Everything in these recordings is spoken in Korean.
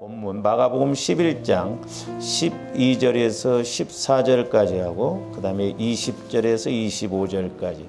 본문 마가복음 11장 12절에서 14절까지 하고 그 다음에 20절에서 25절까지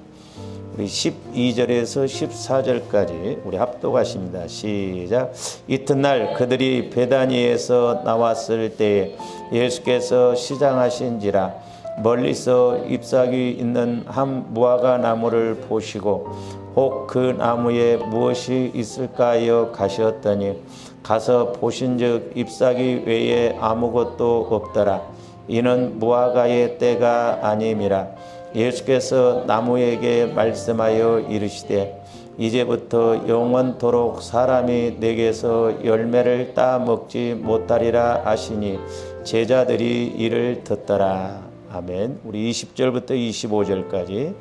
우리 12절에서 14절까지 우리 합독하십니다. 시작. 이튿날 그들이 베다니에서 나왔을 때에 예수께서 시장하신지라 멀리서 잎사귀 있는 한 무화과 나무를 보시고 혹 그 나무에 무엇이 있을까 하여 가셨더니 가서 보신즉 잎사귀 외에 아무것도 없더라. 이는 무화과의 때가 아님이라. 예수께서 나무에게 말씀하여 이르시되 이제부터 영원토록 사람이 내게서 열매를 따 먹지 못하리라 하시니 제자들이 이를 듣더라. 아멘. 우리 20절부터 25절까지.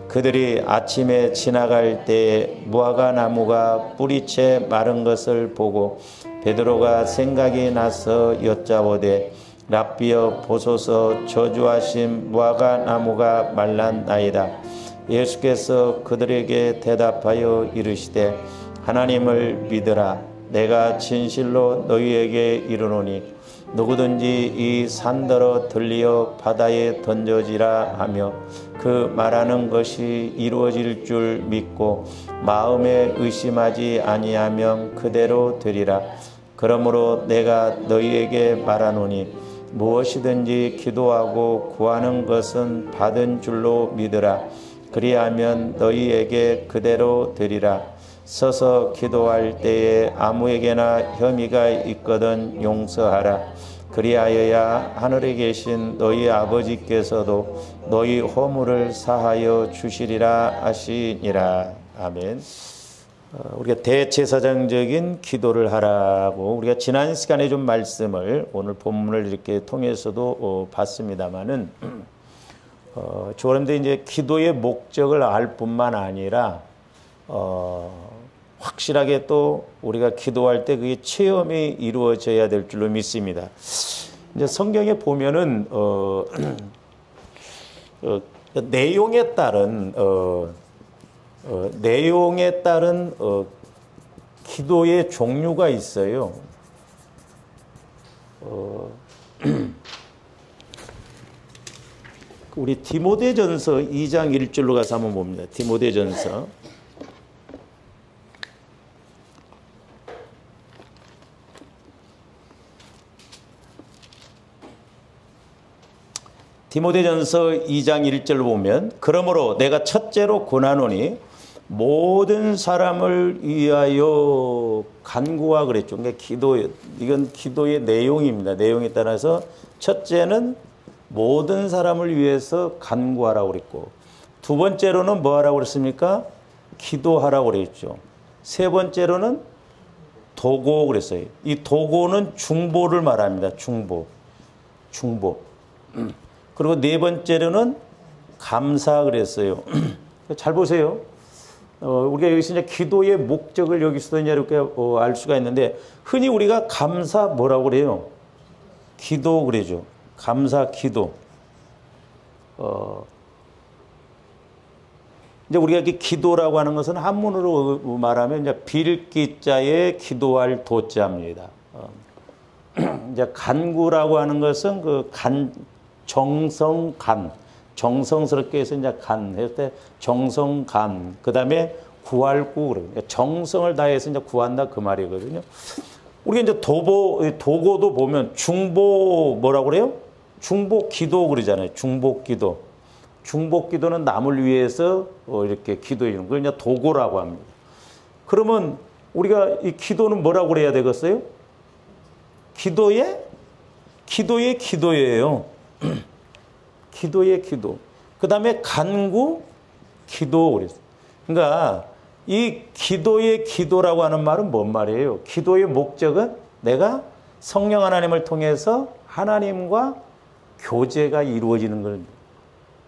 그들이 아침에 지나갈 때 무화과 나무가 뿌리채 마른 것을 보고 베드로가 생각이 나서 여짜오되 랍비여 보소서 저주하신 무화과 나무가 말랐나이다. 예수께서 그들에게 대답하여 이르시되 하나님을 믿으라. 내가 진실로 너희에게 이르노니 누구든지 이 산더러 들리어 바다에 던져지라 하며 그 말하는 것이 이루어질 줄 믿고 마음에 의심하지 아니하면 그대로 되리라. 그러므로 내가 너희에게 말하노니 무엇이든지 기도하고 구하는 것은 받은 줄로 믿으라. 그리하면 너희에게 그대로 되리라. 서서 기도할 때에 아무에게나 혐의가 있거든 용서하라. 그리하여야 하늘에 계신 너희 아버지께서도 너희 허물을 사하여 주시리라 하시니라. 아멘. 우리가 대제사장적인 기도를 하라고 우리가 지난 시간에 좀 말씀을 오늘 본문을 이렇게 통해서도 봤습니다만은 그런데 이제 기도의 목적을 알 뿐만 아니라 확실하게 또 우리가 기도할 때 그게 체험이 이루어져야 될 줄로 믿습니다. 이제 성경에 보면은 내용에 따른 기도의 종류가 있어요. 우리 디모데전서 2장 1절로 가서 한번 봅니다. 디모데전서 디모데전서 2장 1절로 보면 그러므로 내가 첫째로 권하노니 모든 사람을 위하여 간구하 그랬죠. 그러니까 이건 기도의 내용입니다. 내용에 따라서 첫째는 모든 사람을 위해서 간구하라고 그랬고 두 번째로는 뭐 하라고 그랬습니까? 기도하라고 그랬죠. 세 번째로는 도고 그랬어요. 이 도고는 중보를 말합니다. 중보. 그리고 네 번째로는 감사 그랬어요. 잘 보세요. 우리가 여기서 이제 기도의 목적을 여기서도 이제 이렇게 알 수가 있는데 흔히 우리가 감사 뭐라고 그래요? 기도 그러죠. 감사 기도. 이제 우리가 이렇게 기도라고 하는 것은 한문으로 말하면 이제 빌기자에 기도할 도자입니다. 이제 간구라고 하는 것은 그 정성스럽게 해서 이제 간 할 때 정성간 그 다음에 구할구 그러니까 정성을 다해서 이제 구한다 그 말이거든요. 우리가 이제 도고도 보면 중보 뭐라고 그래요? 중보 기도 그러잖아요. 중보 기도. 중보 기도는 남을 위해서 이렇게 기도해 주는 걸 이제 도고라고 합니다. 그러면 우리가 이 기도는 뭐라고 그래야 되겠어요? 기도의 기도예요. 기도의 기도. 그 다음에 간구, 기도 그랬어요. 그러니까 이 기도의 기도라고 하는 말은 뭔 말이에요? 기도의 목적은 내가 성령 하나님을 통해서 하나님과 교제가 이루어지는 겁니다.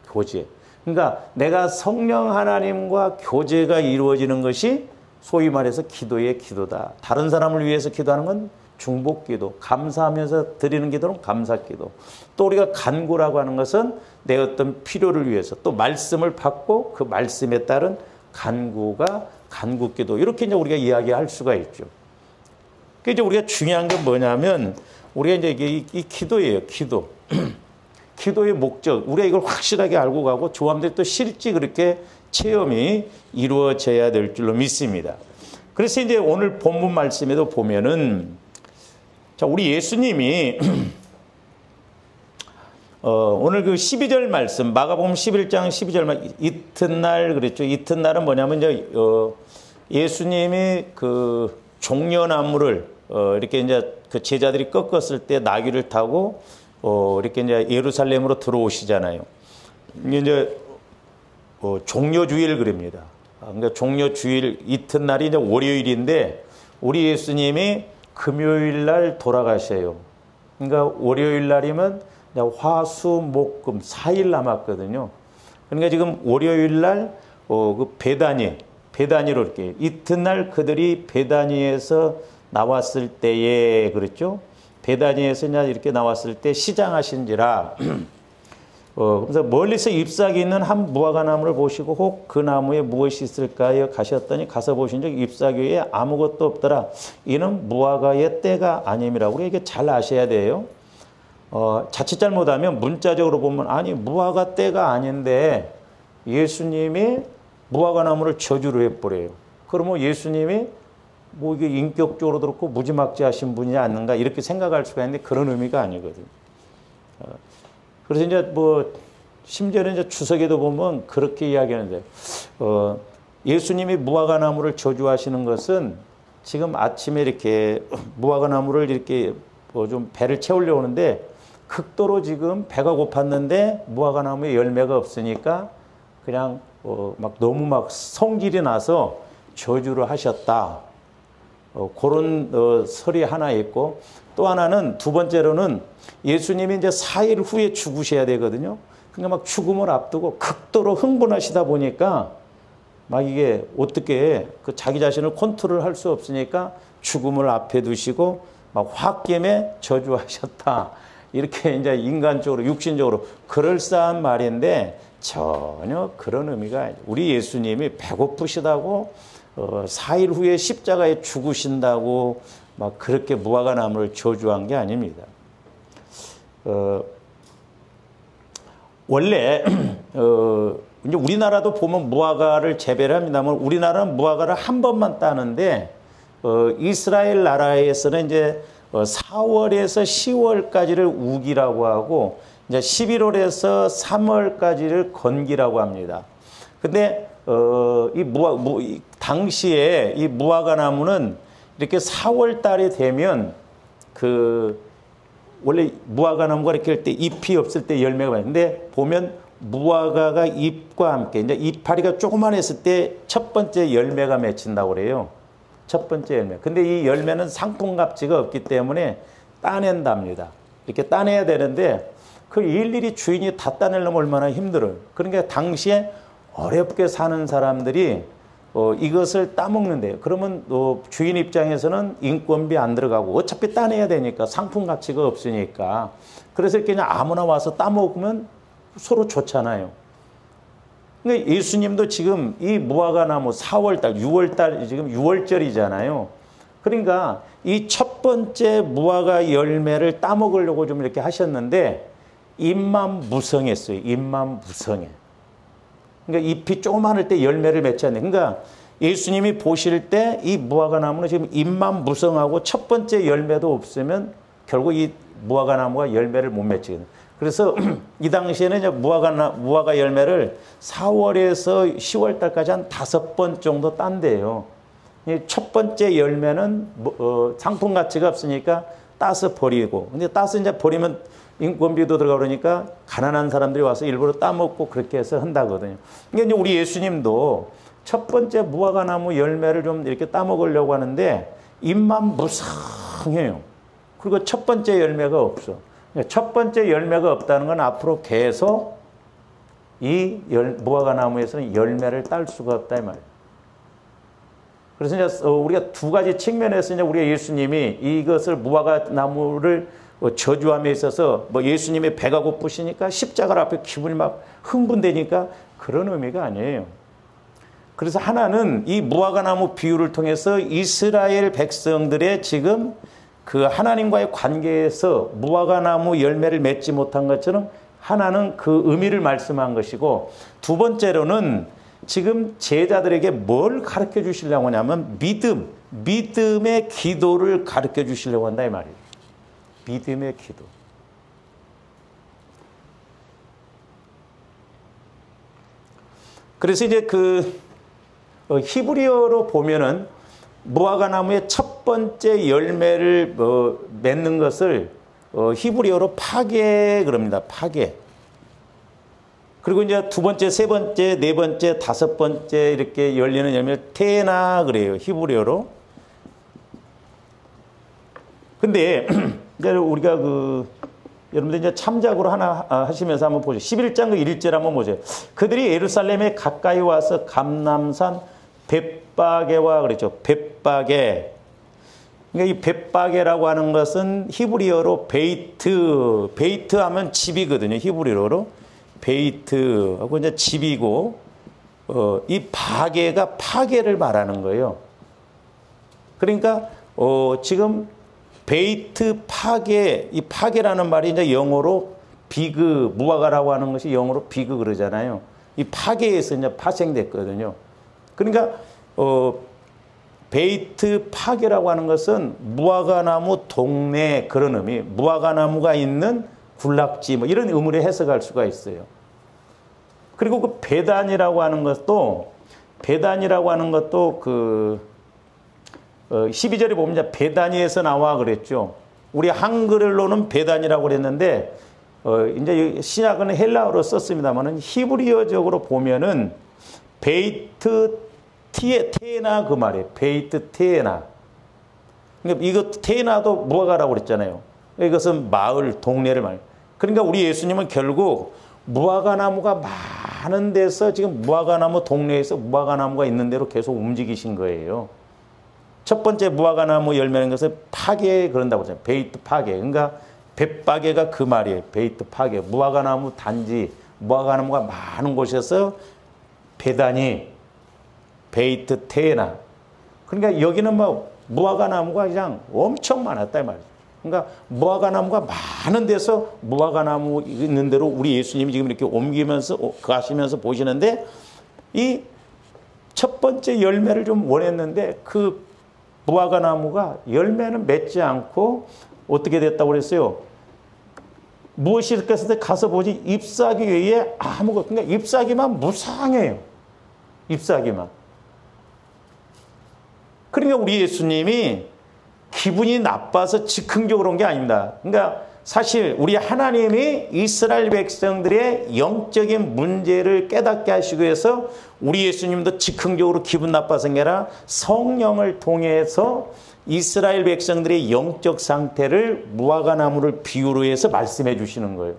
교제. 그러니까 내가 성령 하나님과 교제가 이루어지는 것이 소위 말해서 기도의 기도다. 다른 사람을 위해서 기도하는 건 중보기도, 감사하면서 드리는 기도는 감사기도. 또 우리가 간구라고 하는 것은 내 어떤 필요를 위해서 또 말씀을 받고 그 말씀에 따른 간구가 간구기도. 이렇게 이제 우리가 이야기할 수가 있죠. 그 이제 우리가 중요한 건 뭐냐면 우리가 이제 이 기도예요. 기도. 기도의 목적. 우리가 이걸 확실하게 알고 가고 조함들이 또 실제 그렇게 체험이 이루어져야 될 줄로 믿습니다. 그래서 이제 오늘 본문 말씀에도 보면은 자, 우리 예수님이 오늘 그 12절 말씀, 마가복음 11장 12절 말씀, 이튿날 그랬죠. 이튿날은 뭐냐면 이제 예수님이 그 종려나무를 이렇게 이제 그 제자들이 꺾었을 때 나귀를 타고 이렇게 이제 예루살렘으로 들어오시잖아요. 이게 이제 종려주일 그럽니다. 그러니까 종려주일 이튿날이 이제 월요일인데 우리 예수님이 금요일 날 돌아가셔요. 그러니까 월요일 날이면 화수목금 4일 남았거든요. 그러니까 지금 월요일 날 그 베다니로 이렇게 이튿날 그들이 베다니에서 나왔을 때에 그랬죠. 베다니에서 이렇게 나왔을 때 시장하신지라 그래서 멀리서 잎사귀 있는 한 무화과나무를 보시고 혹 그 나무에 무엇이 있을까요? 가셨더니 가서 보신 적 잎사귀에 아무것도 없더라. 이는 무화과의 때가 아님이라고. 이게 잘 아셔야 돼요. 자칫 잘못하면 문자적으로 보면 아니 무화과 때가 아닌데 예수님이 무화과나무를 저주를 해버려요. 그러면 예수님이 뭐 이게 인격적으로 그렇고 무지막지하신 분이 아닌가 이렇게 생각할 수가 있는데 그런 의미가 아니거든요. 그래서 이제 뭐 심지어는 이제 추석에도 보면 그렇게 이야기하는데 예수님이 무화과나무를 저주하시는 것은 지금 아침에 이렇게 무화과나무를 이렇게 뭐 좀 배를 채우려고 하는데 극도로 지금 배가 고팠는데 무화과나무에 열매가 없으니까 그냥 막 너무 막 성질이 나서 저주를 하셨다. 그런 설이 하나 있고 또 하나는 두 번째로는 예수님이 이제 4일 후에 죽으셔야 되거든요. 그러니까 막 죽음을 앞두고 극도로 흥분하시다 보니까 막 이게 어떻게 그 자기 자신을 컨트롤할 수 없으니까 죽음을 앞에 두시고 막 홧김에 저주하셨다. 이렇게 이제 인간적으로 육신적으로 그럴싸한 말인데 전혀 그런 의미가 아니에요. 우리 예수님이 배고프시다고 4일 후에 십자가에 죽으신다고 막 그렇게 무화과나무를 저주한 게 아닙니다. 원래 이제 우리나라도 보면 무화과를 재배를 합니다만 우리나라는 무화과를 한 번만 따는데 이스라엘 나라에서는 이제 4월에서 10월까지를 우기라고 하고 이제 11월에서 3월까지를 건기라고 합니다. 근데 당시에 이 무화과나무는 이렇게 4월 달이 되면 원래 무화과나무가 이렇게 할 때 잎이 없을 때 열매가 많아요. 근데 보면 무화과가 잎과 함께 이제 이파리가 조그만했을 때 첫 번째 열매가 맺힌다고 그래요. 첫 번째 열매. 근데 이 열매는 상품 가치가 없기 때문에 따낸답니다. 이렇게 따내야 되는데 그 일일이 주인이 다 따내려면 얼마나 힘들어요. 그러니까 당시에 어렵게 사는 사람들이 이것을 따먹는데요. 그러면 주인 입장에서는 인건비 안 들어가고 어차피 따내야 되니까 상품 가치가 없으니까 그래서 이렇게 그냥 아무나 와서 따먹으면 서로 좋잖아요. 그러니까 예수님도 지금 이 무화과나무 4월달, 6월달 지금 6월절이잖아요. 그러니까 이 첫 번째 무화과 열매를 따먹으려고 좀 이렇게 하셨는데 잎만 무성했어요. 잎만 무성해. 그러니까 잎이 조그만할 때 열매를 맺지 않네. 그러니까 예수님이 보실 때 이 무화과나무는 지금 잎만 무성하고 첫 번째 열매도 없으면 결국 이 무화과나무가 열매를 못 맺거든요. 그래서 이 당시에는 이제 무화과 열매를 4월에서 10월 달까지 한 5번 정도 딴대요. 첫 번째 열매는 상품 가치가 없으니까 따서 버리고, 근데 따서 이제 버리면 인건비도 들어가 그러니까 가난한 사람들이 와서 일부러 따먹고 그렇게 해서 한다거든요. 그러니까 이제 우리 예수님도 첫 번째 무화과나무 열매를 좀 이렇게 따먹으려고 하는데 잎만 무성해요. 그리고 첫 번째 열매가 없어. 첫 번째 열매가 없다는 건 앞으로 계속 이 무화과나무에서는 열매를 딸 수가 없다 이 말이에요. 그래서 이제 우리가 두 가지 측면에서 이제 우리가 예수님이 이것을 무화과나무를 저주함에 있어서 뭐 예수님의 배가 고프시니까 십자가 앞에 기분이 막 흥분되니까 그런 의미가 아니에요. 그래서 하나는 이 무화과나무 비유를 통해서 이스라엘 백성들의 지금 그 하나님과의 관계에서 무화과나무 열매를 맺지 못한 것처럼 하나는 그 의미를 말씀한 것이고, 두 번째로는 지금 제자들에게 뭘 가르쳐 주시려고 하냐면 믿음의 기도를 가르쳐 주시려고 한다 이 말이에요. 믿음의 기도. 그래서 이제 그 히브리어로 보면은 무화과나무의 첫 번째 열매를 맺는 것을 히브리어로 파게 그럽니다. 파게. 그리고 이제 두 번째, 세 번째, 네 번째, 다섯 번째 이렇게 열리는 열매를 테나 그래요. 히브리어로. 근데 이제 우리가 여러분들 이제 참작으로 하나 하시면서 한번 보죠. 11장 1절을 한번 보세요. 그들이 예루살렘에 가까이 와서 감람산 벳바게와 그랬죠. 벳바게. 그러니까 이 벳바게라고 하는 것은 히브리어로 베이트 하면 집이거든요. 히브리어로 베이트하고 이제 집이고, 이 바게가 파게를 말하는 거예요. 그러니까 지금 베이트 파게, 이 파게라는 말이 이제 영어로 비그, 무화과라고 하는 것이 영어로 비그 그러잖아요. 이 파게에서 이제 파생됐거든요. 그러니까 베이트 파게라고 하는 것은 무화과나무 동네 그런 의미, 무화과나무가 있는 군락지 뭐 이런 의미로 해석할 수가 있어요. 그리고 그 베단이라고 하는 것도 그 12절에 보면 이제 베다니에서 나와 그랬죠. 우리 한글로는 베단이라고 그랬는데 이제 신약은 헬라어로 썼습니다만은 히브리어적으로 보면은 베이트 테나 그 말이에요. 베이트 테나. 그러니까 이거 테나도 무화과라고 그랬잖아요. 이것은 마을, 동네를 말해요. 그러니까 우리 예수님은 결국 무화과나무가 많은 데서 지금 무화과나무 동네에서 무화과나무가 있는 대로 계속 움직이신 거예요. 첫 번째 무화과나무 열매는 것을 파게 그런다고 하잖아요. 베이트 파게. 그러니까 벳바게가 그 말이에요. 베이트 파게. 무화과나무 단지, 무화과나무가 많은 곳에서 베다니, 베이트 테나. 그러니까 여기는 뭐 무화과나무가 그냥 엄청 많았다 이 말이에요. 그러니까 무화과나무가 많은 데서 무화과나무 있는 대로 우리 예수님이 지금 이렇게 옮기면서 가시면서 보시는데, 이 첫 번째 열매를 좀 원했는데 그 무화과나무가 열매는 맺지 않고 어떻게 됐다고 그랬어요? 무엇이 이렇게 했을 때 가서 보지 잎사귀 외에 아무것도, 그러니까 잎사귀만 무상해요. 잎사귀만. 그러니까 우리 예수님이 기분이 나빠서 즉흥적으로 온 게 아닙니다. 그러니까 사실 우리 하나님이 이스라엘 백성들의 영적인 문제를 깨닫게 하시기 위해서 우리 예수님도 즉흥적으로 기분 나빠서 게 아니라 성령을 통해서 이스라엘 백성들의 영적 상태를 무화과나무를 비유로 해서 말씀해 주시는 거예요.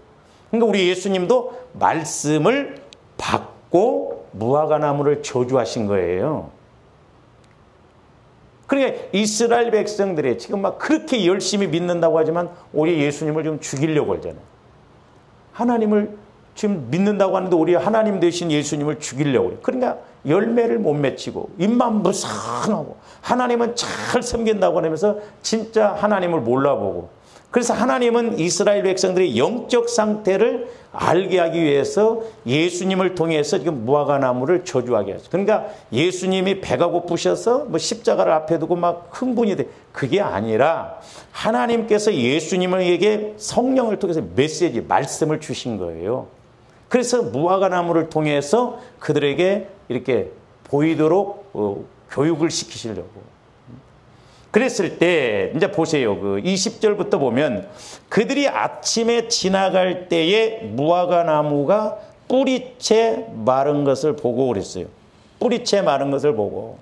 그러니까 우리 예수님도 말씀을 받고 무화과나무를 저주하신 거예요. 그러니까 이스라엘 백성들이 지금 막 그렇게 열심히 믿는다고 하지만 우리 예수님을 좀 죽이려고 하잖아요. 하나님을 지금 믿는다고 하는데 우리 하나님 되신 예수님을 죽이려고 해요. 그러니까 열매를 못 맺히고 입만 무상하고 하나님은 잘 섬긴다고 하면서 진짜 하나님을 몰라보고, 그래서 하나님은 이스라엘 백성들의 영적 상태를 알게 하기 위해서 예수님을 통해서 지금 무화과나무를 저주하게 하죠. 그러니까 예수님이 배가 고프셔서 뭐 십자가를 앞에 두고 막 흥분이 돼. 그게 아니라 하나님께서 예수님에게 성령을 통해서 메시지, 말씀을 주신 거예요. 그래서 무화과나무를 통해서 그들에게 이렇게 보이도록 교육을 시키시려고. 그랬을 때 이제 보세요. 그 20절부터 보면 그들이 아침에 지나갈 때에 무화과나무가 뿌리채 마른 것을 보고 그랬어요. 뿌리채 마른 것을 보고.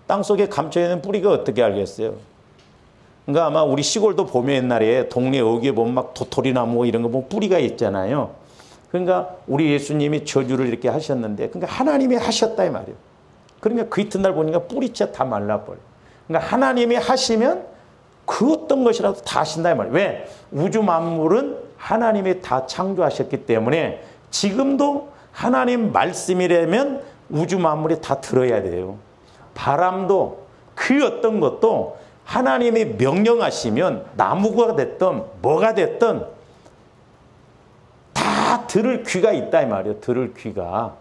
땅속에 감춰 있는 뿌리가 어떻게 알겠어요? 그러니까 아마 우리 시골도 보면 옛날에 동네 어귀에 보면 막 도토리나무 이런 거 보면 뿌리가 있잖아요. 그러니까 우리 예수님이 저주를 이렇게 하셨는데, 그러니까 하나님이 하셨다 이 말이에요. 그러니까 그 이튿날 보니까 뿌리채 다 말라버려요. 그러니까 하나님이 하시면 그 어떤 것이라도 다 하신다 이 말이에요. 왜? 우주 만물은 하나님이 다 창조하셨기 때문에 지금도 하나님 말씀이라면 우주 만물이 다 들어야 돼요. 바람도 그 어떤 것도 하나님이 명령하시면 나무가 됐든 뭐가 됐든 다 들을 귀가 있다 이 말이에요. 들을 귀가.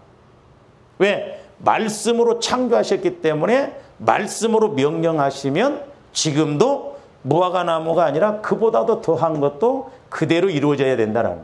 왜? 말씀으로 창조하셨기 때문에 말씀으로 명령하시면 지금도 무화과나무가 아니라 그보다도 더한 것도 그대로 이루어져야 된다는 거죠.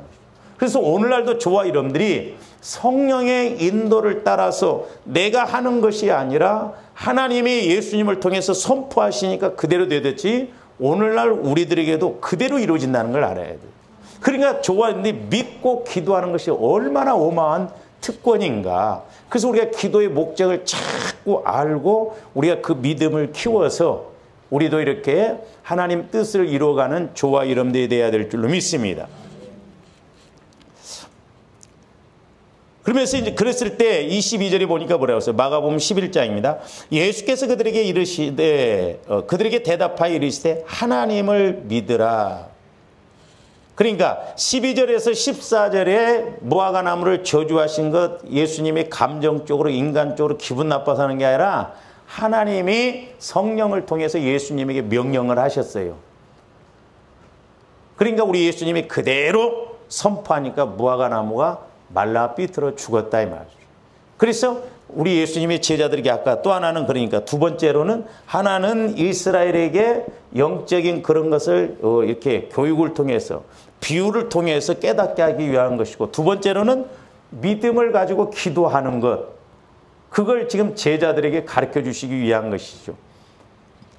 그래서 오늘날도 저와 여러분들이 성령의 인도를 따라서 내가 하는 것이 아니라 하나님이 예수님을 통해서 선포하시니까 그대로 되듯이 오늘날 우리들에게도 그대로 이루어진다는 걸 알아야 돼요. 그러니까 저와 여러분들이 믿고 기도하는 것이 얼마나 어마어마한 특권인가. 그래서 우리가 기도의 목적을 자꾸 알고 우리가 그 믿음을 키워서 우리도 이렇게 하나님 뜻을 이루어가는 저와 여러분들이 되어야 될 줄로 믿습니다. 그러면서 이제 그랬을 때 22절에 보니까 뭐라고 했어요? 마가복음 11장입니다. 예수께서 그들에게 이르시되 그들에게 대답하여 이르시되 하나님을 믿으라. 그러니까 12절에서 14절에 무화과나무를 저주하신 것 예수님이 감정적으로 인간적으로 기분 나빠서 하는 게 아니라 하나님이 성령을 통해서 예수님에게 명령을 하셨어요. 그러니까 우리 예수님이 그대로 선포하니까 무화과나무가 말라 삐뚤어 죽었다 이 말이죠. 그래서 우리 예수님의 제자들에게 아까 또 하나는 그러니까 두 번째로는 하나는 이스라엘에게 영적인 그런 것을 이렇게 교육을 통해서 비유를 통해서 깨닫게 하기 위한 것이고 두 번째로는 믿음을 가지고 기도하는 것 그걸 지금 제자들에게 가르쳐 주시기 위한 것이죠.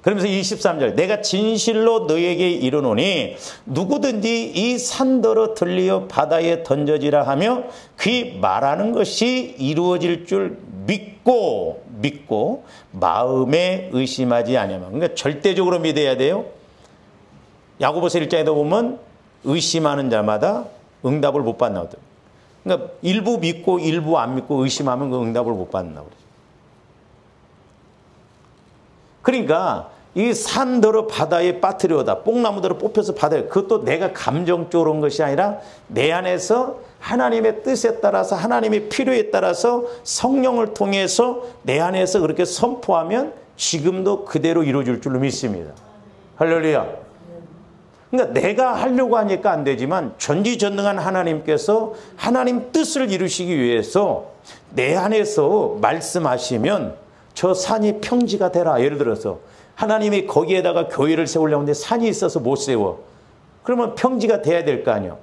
그러면서 23절 내가 진실로 너에게 이르노니 누구든지 이 산더러 들리어 바다에 던져지라 하며 그 말하는 것이 이루어질 줄 믿고 마음에 의심하지 아니하면 그러니까 절대적으로 믿어야 돼요. 야고보서 1장에도 보면 의심하는 자마다 응답을 못 받나거든. 그러니까 일부 믿고 일부 안 믿고 의심하면 그 응답을 못 받는다고 그러죠. 그러니까 이 산더러 바다에 빠뜨려다 뽕나무더러 뽑혀서 바다에 그것도 내가 감정적으로 온 것이 아니라 내 안에서 하나님의 뜻에 따라서 하나님의 필요에 따라서 성령을 통해서 내 안에서 그렇게 선포하면 지금도 그대로 이루어질 줄로 믿습니다. 할렐루야. 그러니까 내가 하려고 하니까 안 되지만 전지전능한 하나님께서 하나님 뜻을 이루시기 위해서 내 안에서 말씀하시면 저 산이 평지가 되라. 예를 들어서 하나님이 거기에다가 교회를 세우려고 하는데 산이 있어서 못 세워. 그러면 평지가 돼야 될 거 아니야.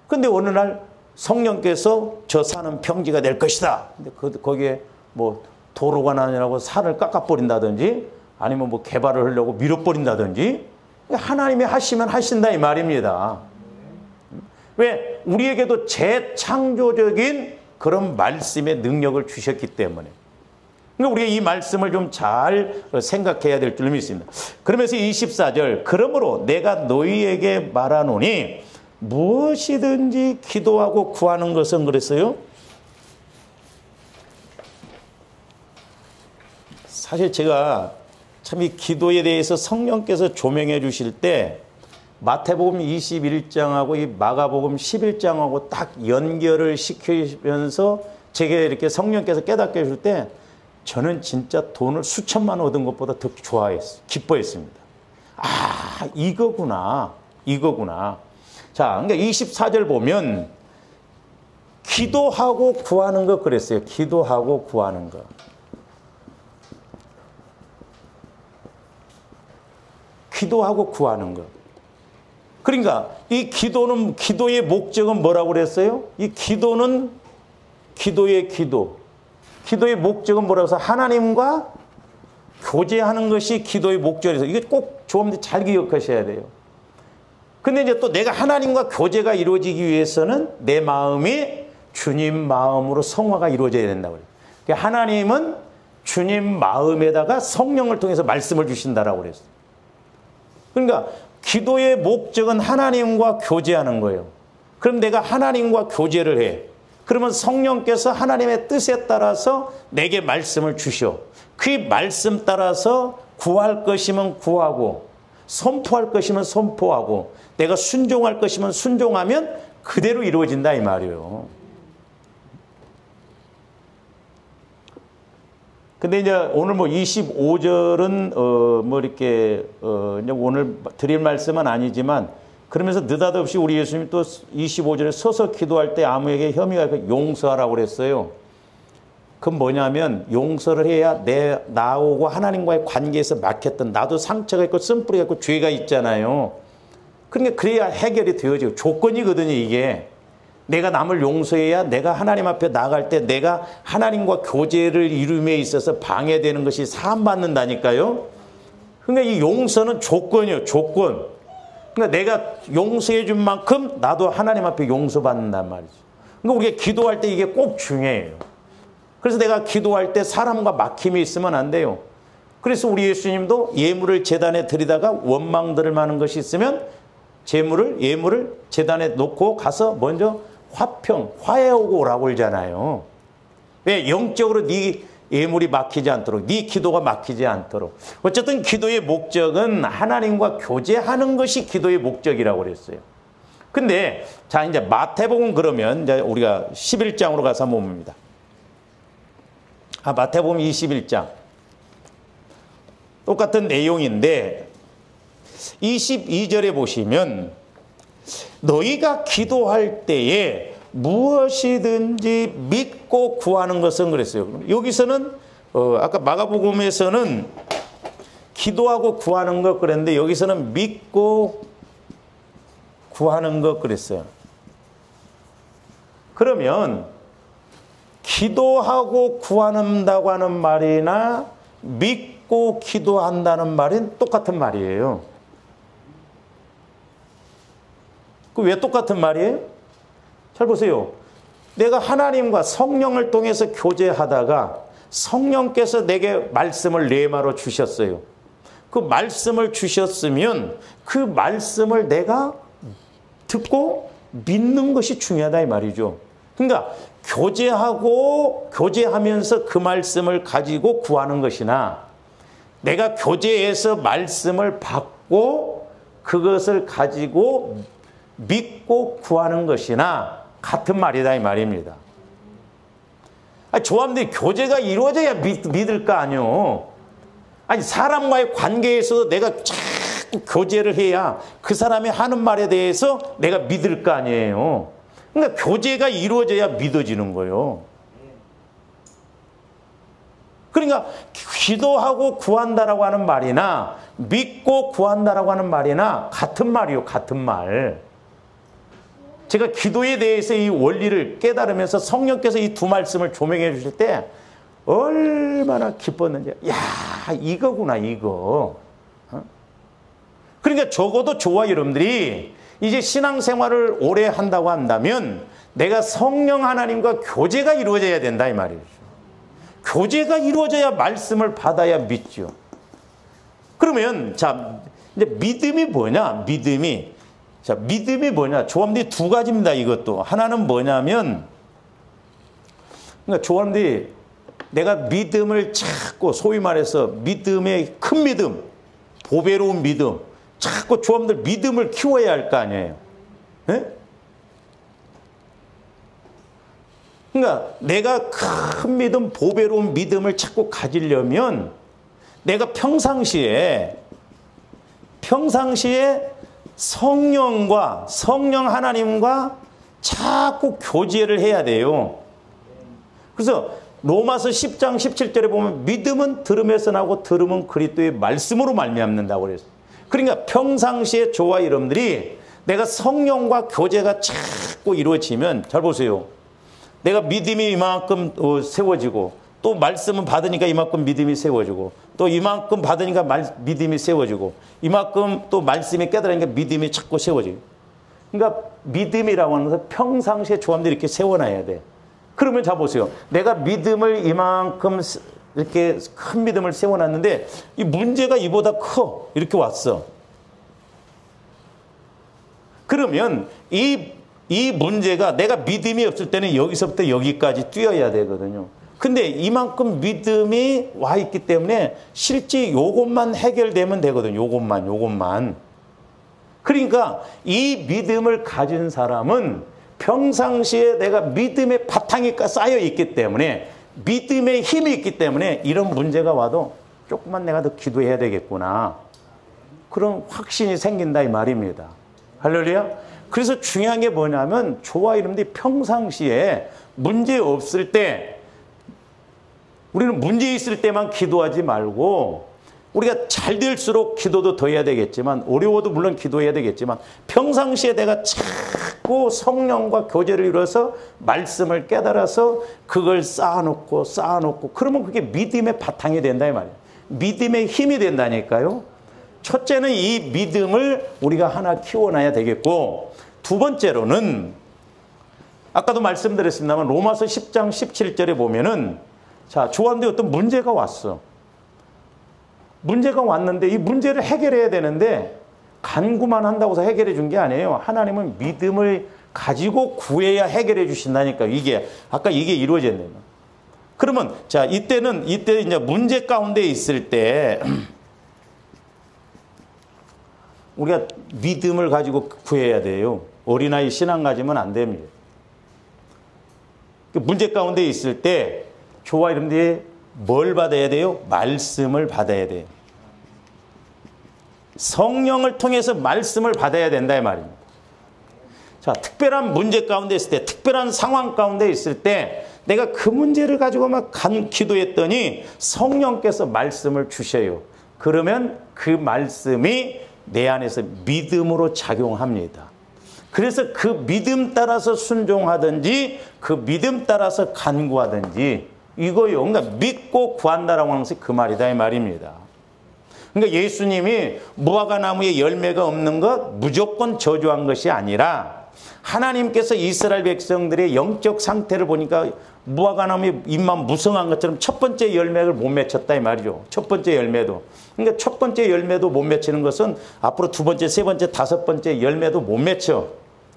근데 어느 날 성령께서 저 산은 평지가 될 것이다. 근데 거기에 뭐 도로가 나느라고 산을 깎아버린다든지 아니면 뭐 개발을 하려고 밀어버린다든지 하나님이 하시면 하신다 이 말입니다. 왜? 우리에게도 재창조적인 그런 말씀의 능력을 주셨기 때문에. 그러니까 우리가 이 말씀을 좀 잘 생각해야 될 줄 믿습니다. 그러면서 24절 그러므로 내가 너희에게 말하노니 무엇이든지 기도하고 구하는 것은 그랬어요. 사실 제가 참 이 기도에 대해서 성령께서 조명해 주실 때 마태복음 21장하고 이 마가복음 11장하고 딱 연결을 시키면서 제게 이렇게 성령께서 깨닫게 해줄 때 저는 진짜 돈을 수천만 원 얻은 것보다 더 좋아했어요. 기뻐했습니다. 아, 이거구나. 자, 그러니까 24절 보면 기도하고 구하는 거 그랬어요. 기도하고 구하는 거. 기도하고 구하는 것. 그러니까 이 기도는 기도의 목적은 뭐라고 그랬어요? 이 기도는 기도의 기도. 기도의 목적은 뭐라고 해서 하나님과 교제하는 것이 기도의 목적이라서 이게 꼭 조금더 잘 기억하셔야 돼요. 근데 이제 또 내가 하나님과 교제가 이루어지기 위해서는 내 마음이 주님 마음으로 성화가 이루어져야 된다고 그래요. 그러니까 하나님은 주님 마음에다가 성령을 통해서 말씀을 주신다라고 그랬어요. 그러니까 기도의 목적은 하나님과 교제하는 거예요. 그럼 내가 하나님과 교제를 해. 그러면 성령께서 하나님의 뜻에 따라서 내게 말씀을 주셔. 그 말씀 따라서 구할 것이면 구하고 선포할 것이면 선포하고 내가 순종할 것이면 순종하면 그대로 이루어진다 이 말이에요. 근데 이제 오늘 뭐 25절은 뭐 이렇게 이제 오늘 드릴 말씀은 아니지만 그러면서 느닷없이 우리 예수님이 또 25절에 서서 기도할 때 아무에게 혐의가 있고 용서하라고 그랬어요. 그건 뭐냐면 용서를 해야 나하고 하나님과의 관계에서 막혔던 나도 상처가 있고 쓴뿌리가 있고 죄가 있잖아요. 그러니까 그래야 해결이 되어지고 조건이거든요, 이게. 내가 남을 용서해야 내가 하나님 앞에 나갈 때 내가 하나님과 교제를 이룸에 있어서 방해되는 것이 사함받는다니까요. 그러니까 이 용서는 조건이에요, 조건. 그러니까 내가 용서해 준 만큼 나도 하나님 앞에 용서받는단 말이죠. 그러니까 우리가 기도할 때 이게 꼭 중요해요. 그래서 내가 기도할 때 사람과 막힘이 있으면 안 돼요. 그래서 우리 예수님도 예물을 제단에 드리다가 원망들을 많은 것이 있으면 예물을 제단에 놓고 가서 먼저 화해하고 오라고 그러잖아요. 왜? 영적으로 네 예물이 막히지 않도록, 네 기도가 막히지 않도록. 어쨌든 기도의 목적은 하나님과 교제하는 것이 기도의 목적이라고 그랬어요. 근데 자 이제 마태복음 그러면 이제 우리가 11장으로 가서 한번 봅니다. 마태복음 21장. 똑같은 내용인데 22절에 보시면 너희가 기도할 때에 무엇이든지 믿고 구하는 것은 그랬어요. 여기서는 아까 마가복음에서는 기도하고 구하는 것 그랬는데 여기서는 믿고 구하는 것 그랬어요. 그러면 기도하고 구한다고 하는 말이나 믿고 기도한다는 말은 똑같은 말이에요. 그 왜 똑같은 말이에요? 잘 보세요. 내가 하나님과 성령을 통해서 교제하다가 성령께서 내게 말씀을 레마로 주셨어요. 그 말씀을 주셨으면 그 말씀을 내가 듣고 믿는 것이 중요하다 이 말이죠. 그러니까 교제하면서 그 말씀을 가지고 구하는 것이나 내가 교제해서 말씀을 받고 그것을 가지고 믿고 구하는 것이나 같은 말이다 이 말입니다. 조합들이 교제가 이루어져야 믿을 거 아니요. 아니 사람과의 관계에서도 내가 자꾸 교제를 해야 그 사람이 하는 말에 대해서 내가 믿을 거 아니에요. 그러니까 교제가 이루어져야 믿어지는 거예요. 그러니까 기도하고 구한다라고 하는 말이나 믿고 구한다라고 하는 말이나 같은 말이요, 같은 말. 제가 기도에 대해서 이 원리를 깨달으면서 성령께서 이 두 말씀을 조명해 주실 때 얼마나 기뻤는지. 야, 이거구나, 이거. 그러니까 적어도 저와 여러분들이 이제 신앙생활을 오래 한다고 한다면 내가 성령 하나님과 교제가 이루어져야 된다 이 말이죠. 교제가 이루어져야 말씀을 받아야 믿죠. 그러면 자 이제 믿음이 뭐냐? 믿음이 뭐냐? 조합들이 두 가지입니다. 이것도 하나는 뭐냐면 그러니까 조합들이 내가 믿음을 찾고 소위 말해서 믿음의 큰 믿음, 보배로운 믿음 자꾸 조합들 믿음을 키워야 할 거 아니에요. 네? 그러니까 내가 큰 믿음, 보배로운 믿음을 자꾸 가지려면 내가 평상시에 성령과 성령 하나님과 자꾸 교제를 해야 돼요. 그래서 로마서 10장 17절에 보면 믿음은 들음에서 나고 들음은 그리스도의 말씀으로 말미암는다고 그랬어요. 그러니까 평상시에 저와 여러분들이 내가 성령과 교제가 자꾸 이루어지면 잘 보세요. 내가 믿음이 이만큼 세워지고 또 말씀은 받으니까 이만큼 믿음이 세워지고 또 이만큼 받으니까 믿음이 세워지고 이만큼 또 말씀이 깨달으니까 믿음이 자꾸 세워지고. 그러니까 믿음이라고 하는 것은 평상시에 조합들이 이렇게 세워놔야 돼. 그러면 자 보세요. 내가 믿음을 이만큼 이렇게 큰 믿음을 세워놨는데 이 문제가 이보다 커. 이렇게 왔어. 그러면 이 문제가 내가 믿음이 없을 때는 여기서부터 여기까지 뛰어야 되거든요. 근데 이만큼 믿음이 와 있기 때문에 실제 요것만 해결되면 되거든요. 요것만. 그러니까 이 믿음을 가진 사람은 평상시에 내가 믿음의 바탕이 쌓여 있기 때문에 믿음의 힘이 있기 때문에 이런 문제가 와도 조금만 내가 더 기도해야 되겠구나. 그런 확신이 생긴다 이 말입니다. 할렐루야. 그래서 중요한 게 뭐냐면 저와 여러분들이 평상시에 문제 없을 때 우리는 문제 있을 때만 기도하지 말고 우리가 잘 될수록 기도도 더 해야 되겠지만 어려워도 물론 기도해야 되겠지만 평상시에 내가 자꾸 성령과 교제를 이뤄서 말씀을 깨달아서 그걸 쌓아놓고 그러면 그게 믿음의 바탕이 된다 이 말이에요. 믿음의 힘이 된다니까요. 첫째는 이 믿음을 우리가 하나 키워놔야 되겠고 두 번째로는 아까도 말씀드렸습니다만 로마서 10장 17절에 보면은 자, 조한데 어떤 문제가 왔어. 문제가 왔는데 이 문제를 해결해야 되는데 간구만 한다고 해서 해결해 준 게 아니에요. 하나님은 믿음을 가지고 구해야 해결해 주신다니까. 이게 아까 이게 이루어졌네요. 그러면 자, 이때 이제 문제 가운데 있을 때 우리가 믿음을 가지고 구해야 돼요. 어린아이 신앙 가지면 안 됩니다. 문제 가운데 있을 때 저와 여러분들이 뭘 받아야 돼요? 말씀을 받아야 돼요. 성령을 통해서 말씀을 받아야 된다 이 말입니다. 자, 특별한 문제 가운데 있을 때, 특별한 상황 가운데 있을 때 내가 그 문제를 가지고 막 기도했더니 성령께서 말씀을 주셔요. 그러면 그 말씀이 내 안에서 믿음으로 작용합니다. 그래서 그 믿음 따라서 순종하든지 그 믿음 따라서 간구하든지 이거요. 그러니까 믿고 구한다라고 하는 것이 그 말이다 이 말입니다. 그러니까 예수님이 무화과나무에 열매가 없는 것 무조건 저주한 것이 아니라 하나님께서 이스라엘 백성들의 영적 상태를 보니까 무화과나무에 잎만 무성한 것처럼 첫 번째 열매를 못 맺혔다 이 말이죠. 첫 번째 열매도. 그러니까 첫 번째 열매도 못 맺히는 것은 앞으로 두 번째, 세 번째, 다섯 번째 열매도 못 맺혀.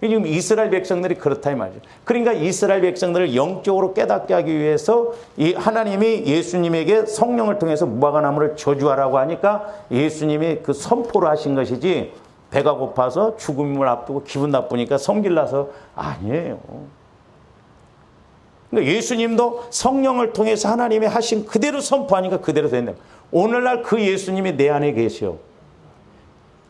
지금 이스라엘 백성들이 그렇다 이 말이죠. 그러니까 이스라엘 백성들을 영적으로 깨닫게 하기 위해서 이 하나님이 예수님에게 성령을 통해서 무화과나무를 저주하라고 하니까 예수님이 그 선포를 하신 것이지 배가 고파서 죽음을 앞두고 기분 나쁘니까 성질나서 아니에요. 그러니까 예수님도 성령을 통해서 하나님이 하신 그대로 선포하니까 그대로 된다. 오늘날 그 예수님이 내 안에 계셔.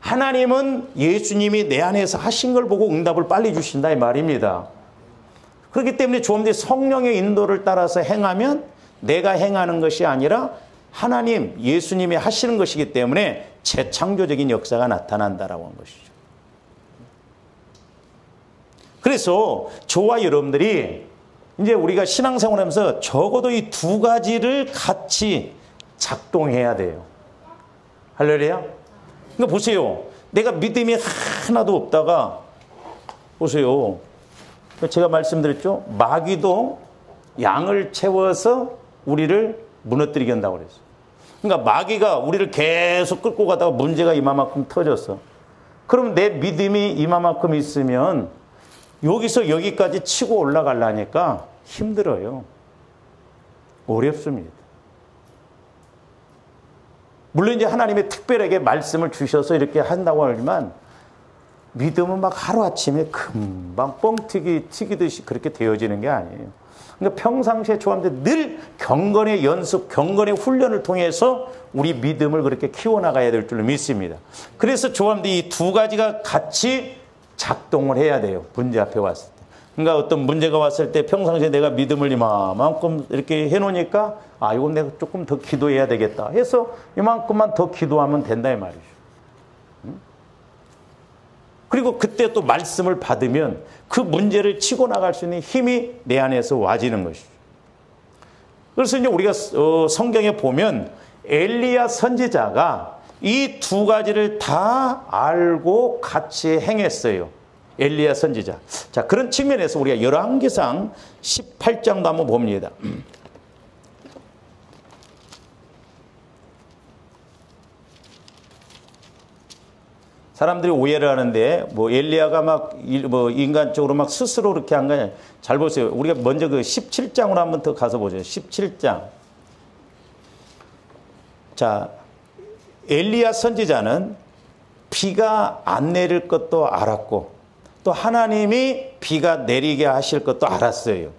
하나님은 예수님이 내 안에서 하신 걸 보고 응답을 빨리 주신다 이 말입니다. 그렇기 때문에 조금더 성령의 인도를 따라서 행하면 내가 행하는 것이 아니라 하나님, 예수님이 하시는 것이기 때문에 재창조적인 역사가 나타난다라고 하는 것이죠. 그래서 저와 여러분들이 이제 우리가 신앙생활하면서 적어도 이 두 가지를 같이 작동해야 돼요. 할렐루야. 그러니까 보세요. 내가 믿음이 하나도 없다가 보세요. 제가 말씀드렸죠. 마귀도 양을 채워서 우리를 무너뜨리게 한다고 그랬어요. 그러니까 마귀가 우리를 계속 끌고 가다가 문제가 이만큼 터졌어. 그럼 내 믿음이 이만큼 있으면 여기서 여기까지 치고 올라가려니까 힘들어요. 어렵습니다. 물론 이제 하나님이 특별하게 말씀을 주셔서 이렇게 한다고 하지만 믿음은 막 하루아침에 금방 뻥튀기듯이 그렇게 되어지는 게 아니에요. 그러니까 평상시에 저한테 늘 경건의 연습, 경건의 훈련을 통해서 우리 믿음을 그렇게 키워나가야 될 줄로 믿습니다. 그래서 저한테 이 두 가지가 같이 작동을 해야 돼요. 문제 앞에 왔을 때. 그러니까 어떤 문제가 왔을 때 평상시에 내가 믿음을 이만큼 이렇게 해놓으니까 아, 이건 내가 조금 더 기도해야 되겠다 해서 이만큼만 더 기도하면 된다 이 말이죠. 그리고 그때 또 말씀을 받으면 그 문제를 치고 나갈 수 있는 힘이 내 안에서 와지는 것이죠. 그래서 이제 우리가 성경에 보면 엘리야 선지자가 이 두 가지를 다 알고 같이 행했어요. 엘리야 선지자. 자, 그런 측면에서 우리가 열왕기상 18장도 한번 봅니다. 사람들이 오해를 하는데 뭐 엘리야가 막 인간적으로 막 스스로 그렇게 한 거냐. 잘 보세요. 우리가 먼저 그 17장으로 한번 더 가서 보죠. 17장. 자, 엘리야 선지자는 비가 안 내릴 것도 알았고 또 하나님이 비가 내리게 하실 것도 알았어요.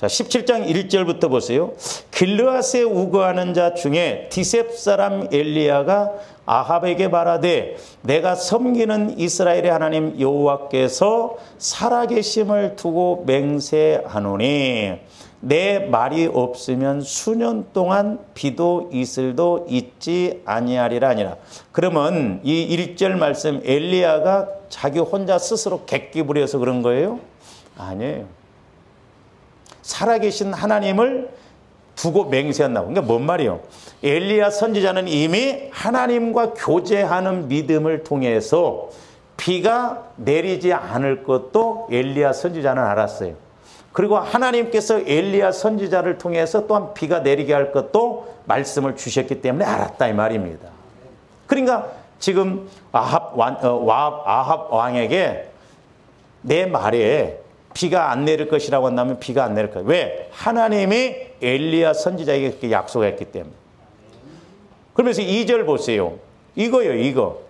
자, 17장 1절부터 보세요. 길르앗에 우거하는 자 중에 디셉 사람 엘리야가 아합에게 말하되 내가 섬기는 이스라엘의 하나님 여호와께서 살아계심을 두고 맹세하노니 내 말이 없으면 수년 동안 비도 이슬도 있지 아니하리라 하니라. 그러면 이 1절 말씀 엘리야가 자기 혼자 스스로 객기 부려서 그런 거예요? 아니에요. 살아계신 하나님을 두고 맹세한다고. 그러니까 뭔 말이에요? 엘리야 선지자는 이미 하나님과 교제하는 믿음을 통해서 비가 내리지 않을 것도 엘리야 선지자는 알았어요. 그리고 하나님께서 엘리야 선지자를 통해서 또한 비가 내리게 할 것도 말씀을 주셨기 때문에 알았다 이 말입니다. 그러니까 지금 아합 왕에게 내 말에 비가 안 내릴 것이라고 한다면 비가 안 내릴 거예요. 왜? 하나님이 엘리야 선지자에게 그렇게 약속했기 때문에. 그러면서 2절 보세요. 이거요, 이거.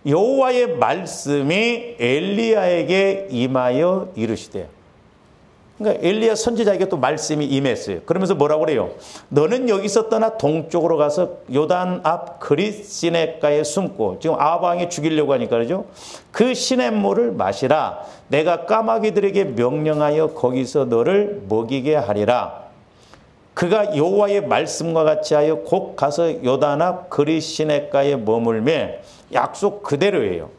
여호와의 말씀이 엘리야에게 임하여 이르시되. 그러니까 엘리야 선지자에게 또 말씀이 임했어요. 그러면서 뭐라고 그래요? 너는 여기서 떠나 동쪽으로 가서 요단 앞 그릿 시냇가에 숨고, 지금 아합 왕이 죽이려고 하니까 그러죠. 그 시냇물을 마시라. 내가 까마귀들에게 명령하여 거기서 너를 먹이게 하리라. 그가 여호와의 말씀과 같이 하여 곧 가서 요단 앞 그릿 시냇가에 머물매 약속 그대로예요.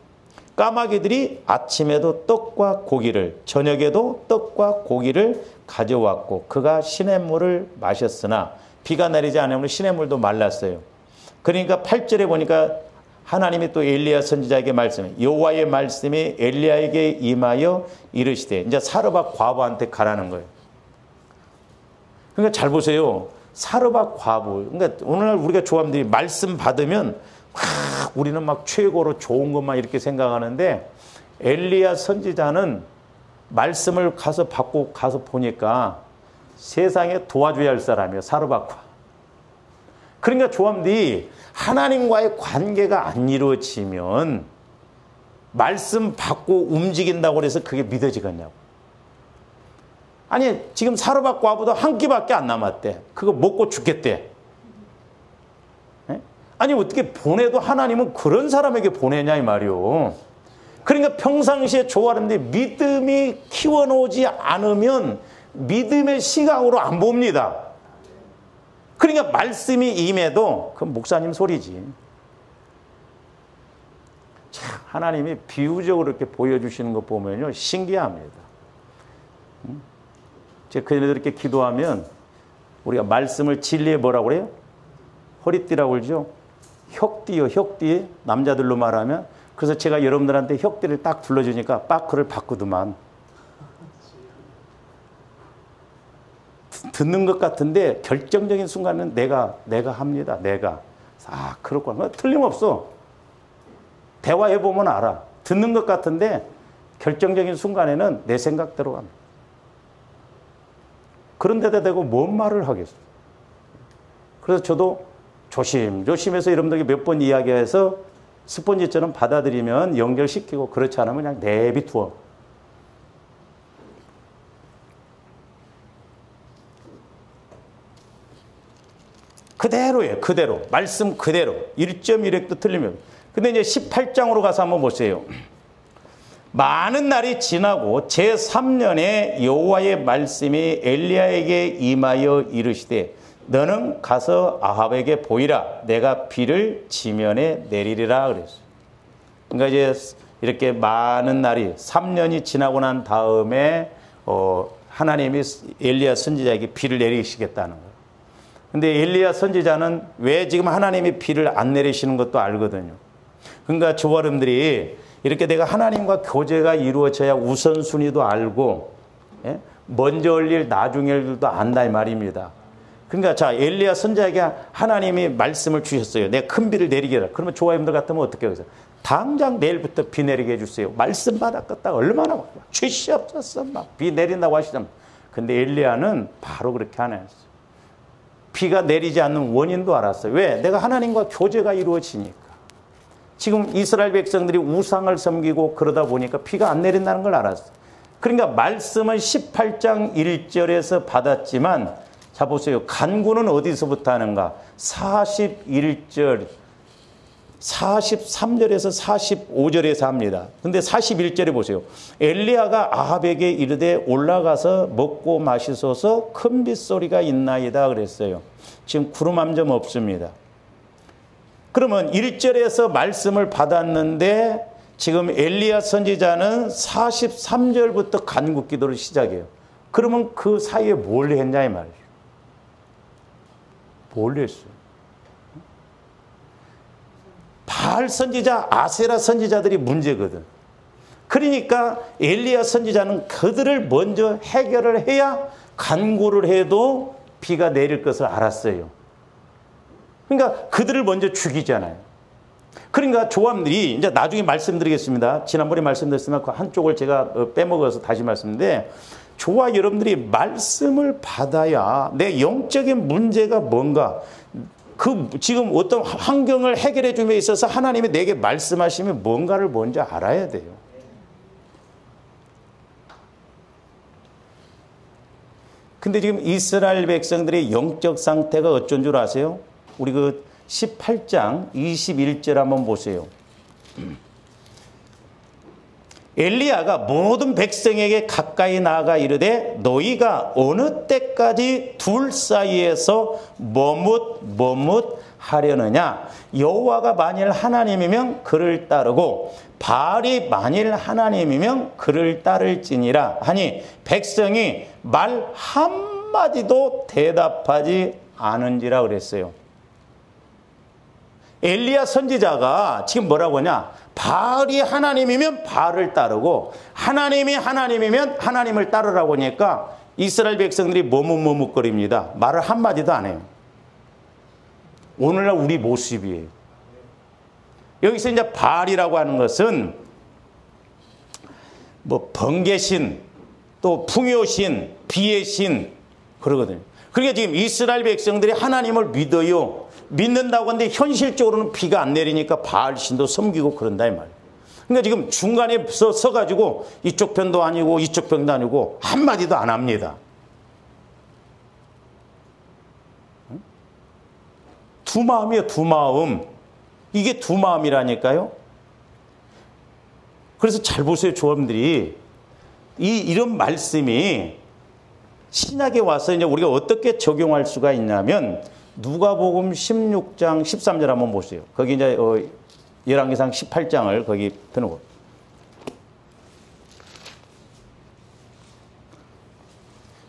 까마귀들이 아침에도 떡과 고기를, 저녁에도 떡과 고기를 가져왔고 그가 시냇물을 마셨으나 비가 내리지 않으면 시냇물도 말랐어요. 그러니까 8절에 보니까 하나님이 또 엘리야 선지자에게 말씀해, 여호와의 말씀이 엘리야에게 임하여 이르시되, 이제 사르밧 과부한테 가라는 거예요. 그러니까 잘 보세요. 사르밧 과부. 그러니까 오늘날 우리가 조합들이 말씀 받으면 우리는 막 최고로 좋은 것만 이렇게 생각하는데, 엘리야 선지자는 말씀을 받고 가서 보니까 세상에 도와줘야 할 사람이에요. 사르밧과. 그러니까 조합들이 하나님과의 관계가 안 이루어지면 말씀 받고 움직인다고 해서 그게 믿어지겠냐고. 아니 지금 사르밧 과부도 한 끼밖에 안 남았대. 그거 먹고 죽겠대. 아니 어떻게 보내도 하나님은 그런 사람에게 보내냐 이 말이요. 그러니까 평상시에 조아는데 믿음이 키워놓지 않으면 믿음의 시각으로 안 봅니다. 그러니까 말씀이 임해도 그건 목사님 소리지. 참 하나님이 비유적으로 이렇게 보여주시는 거 보면요 신기합니다. 제가 그네들 이렇게 기도하면 우리가 말씀을 진리에 뭐라고 그래요? 허리띠라고 그러죠. 혁띠요, 혁띠. 남자들로 말하면. 그래서 제가 여러분들한테 혁띠를 딱 둘러주니까 빠크를 바꾸더만. 듣는 것 같은데 결정적인 순간은 내가 합니다. 내가. 아, 그렇구나. 틀림없어. 대화해보면 알아. 듣는 것 같은데 결정적인 순간에는 내 생각대로 갑니다. 그런 데다 대고 뭔 말을 하겠어요. 그래서 저도 조심해서 여러분들에게 몇 번 이야기해서 스펀지처럼 받아들이면 연결시키고 그렇지 않으면 그냥 내비두어. 그대로예요. 그대로. 말씀 그대로. 1.1획도 틀리면. 근데 이제 18장으로 가서 한번 보세요. 많은 날이 지나고 제3년에 여호와의 말씀이 엘리야에게 임하여 이르시되 너는 가서 아합에게 보이라. 내가 비를 지면에 내리리라 그랬어요. 그러니까 이제 이렇게 많은 날이 3년이 지나고 난 다음에 하나님이 엘리야 선지자에게 비를 내리시겠다는 거예요. 근데 엘리야 선지자는 왜 지금 하나님이 비를 안 내리시는 것도 알거든요. 그러니까 저와 여러분들이 이렇게 내가 하나님과 교제가 이루어져야 우선순위도 알고 먼저 할 일 나중에 할 일도 안다 이 말입니다. 그러니까 자 엘리야 선지자에게 하나님이 말씀을 주셨어요. 내가 큰 비를 내리게 해라. 그러면 조화님들 같으면 어떻게 하겠어요? 당장 내일부터 비 내리게 해주세요. 말씀 받았겠다. 얼마나 막 죄시 없었어. 막 비 내린다고 하시잖아요. 근데 엘리야는 바로 그렇게 안 했어요. 비가 내리지 않는 원인도 알았어요. 왜? 내가 하나님과 교제가 이루어지니까. 지금 이스라엘 백성들이 우상을 섬기고 그러다 보니까 비가 안 내린다는 걸 알았어요. 그러니까 말씀은 18장 1절에서 받았지만 자 보세요. 간구는 어디서부터 하는가? 41절, 43절에서 45절에서 합니다. 근데 41절에 보세요. 엘리야가 아합에게 이르되 올라가서 먹고 마시소서 큰 빗소리가 있나이다 그랬어요. 지금 구름 한 점 없습니다. 그러면 1절에서 말씀을 받았는데 지금 엘리야 선지자는 43절부터 간구 기도를 시작해요. 그러면 그 사이에 뭘 했냐 이 말이에요. 뭘 했어요? 바알 선지자, 아세라 선지자들이 문제거든. 그러니까 엘리야 선지자는 그들을 먼저 해결을 해야 간구를 해도 비가 내릴 것을 알았어요. 그러니까 그들을 먼저 죽이잖아요. 그러니까 조함들이 이제 나중에 말씀드리겠습니다. 지난번에 말씀드렸으면 그 한쪽을 제가 빼먹어서 다시 말씀드리는데 저와 여러분들이 말씀을 받아야 내 영적인 문제가 뭔가 그 지금 어떤 환경을 해결해 줌에 있어서 하나님이 내게 말씀하시면 뭔가를 먼저 알아야 돼요. 근데 지금 이스라엘 백성들의 영적 상태가 어쩐 줄 아세요? 우리 그 18장 21절 한번 보세요. 엘리야가 모든 백성에게 가까이 나아가 이르되 너희가 어느 때까지 둘 사이에서 머뭇하려느냐? 여호와가 만일 하나님이면 그를 따르고 바알이 만일 하나님이면 그를 따를지니라 하니 백성이 말 한마디도 대답하지 않은지라 그랬어요. 엘리야 선지자가 지금 뭐라고 하냐? 바알이 하나님이면 바알을 따르고 하나님이 하나님이면 하나님을 따르라고 하니까 이스라엘 백성들이 머뭇거립니다. 말을 한마디도 안 해요. 오늘날 우리 모습이에요. 여기서 이제 바알이라고 하는 것은 뭐 번개신, 또 풍요신, 비의 신 그러거든요. 그러니까 지금 이스라엘 백성들이 하나님을 믿어요. 믿는다고 하는데 현실적으로는 비가 안 내리니까 바알 신도 섬기고 그런다 이 말이에요. 그러니까 지금 중간에 서가지고 이쪽 편도 아니고 이쪽 편도 아니고 한마디도 안 합니다. 두 마음이에요. 두 마음. 이게 두 마음이라니까요. 그래서 잘 보세요. 조합들이 이런 말씀이 신약에 와서 이제 우리가 어떻게 적용할 수가 있냐면 누가복음 16장 13절 한번 보세요. 거기 이제 열왕기상 18장을 거기 펴놓고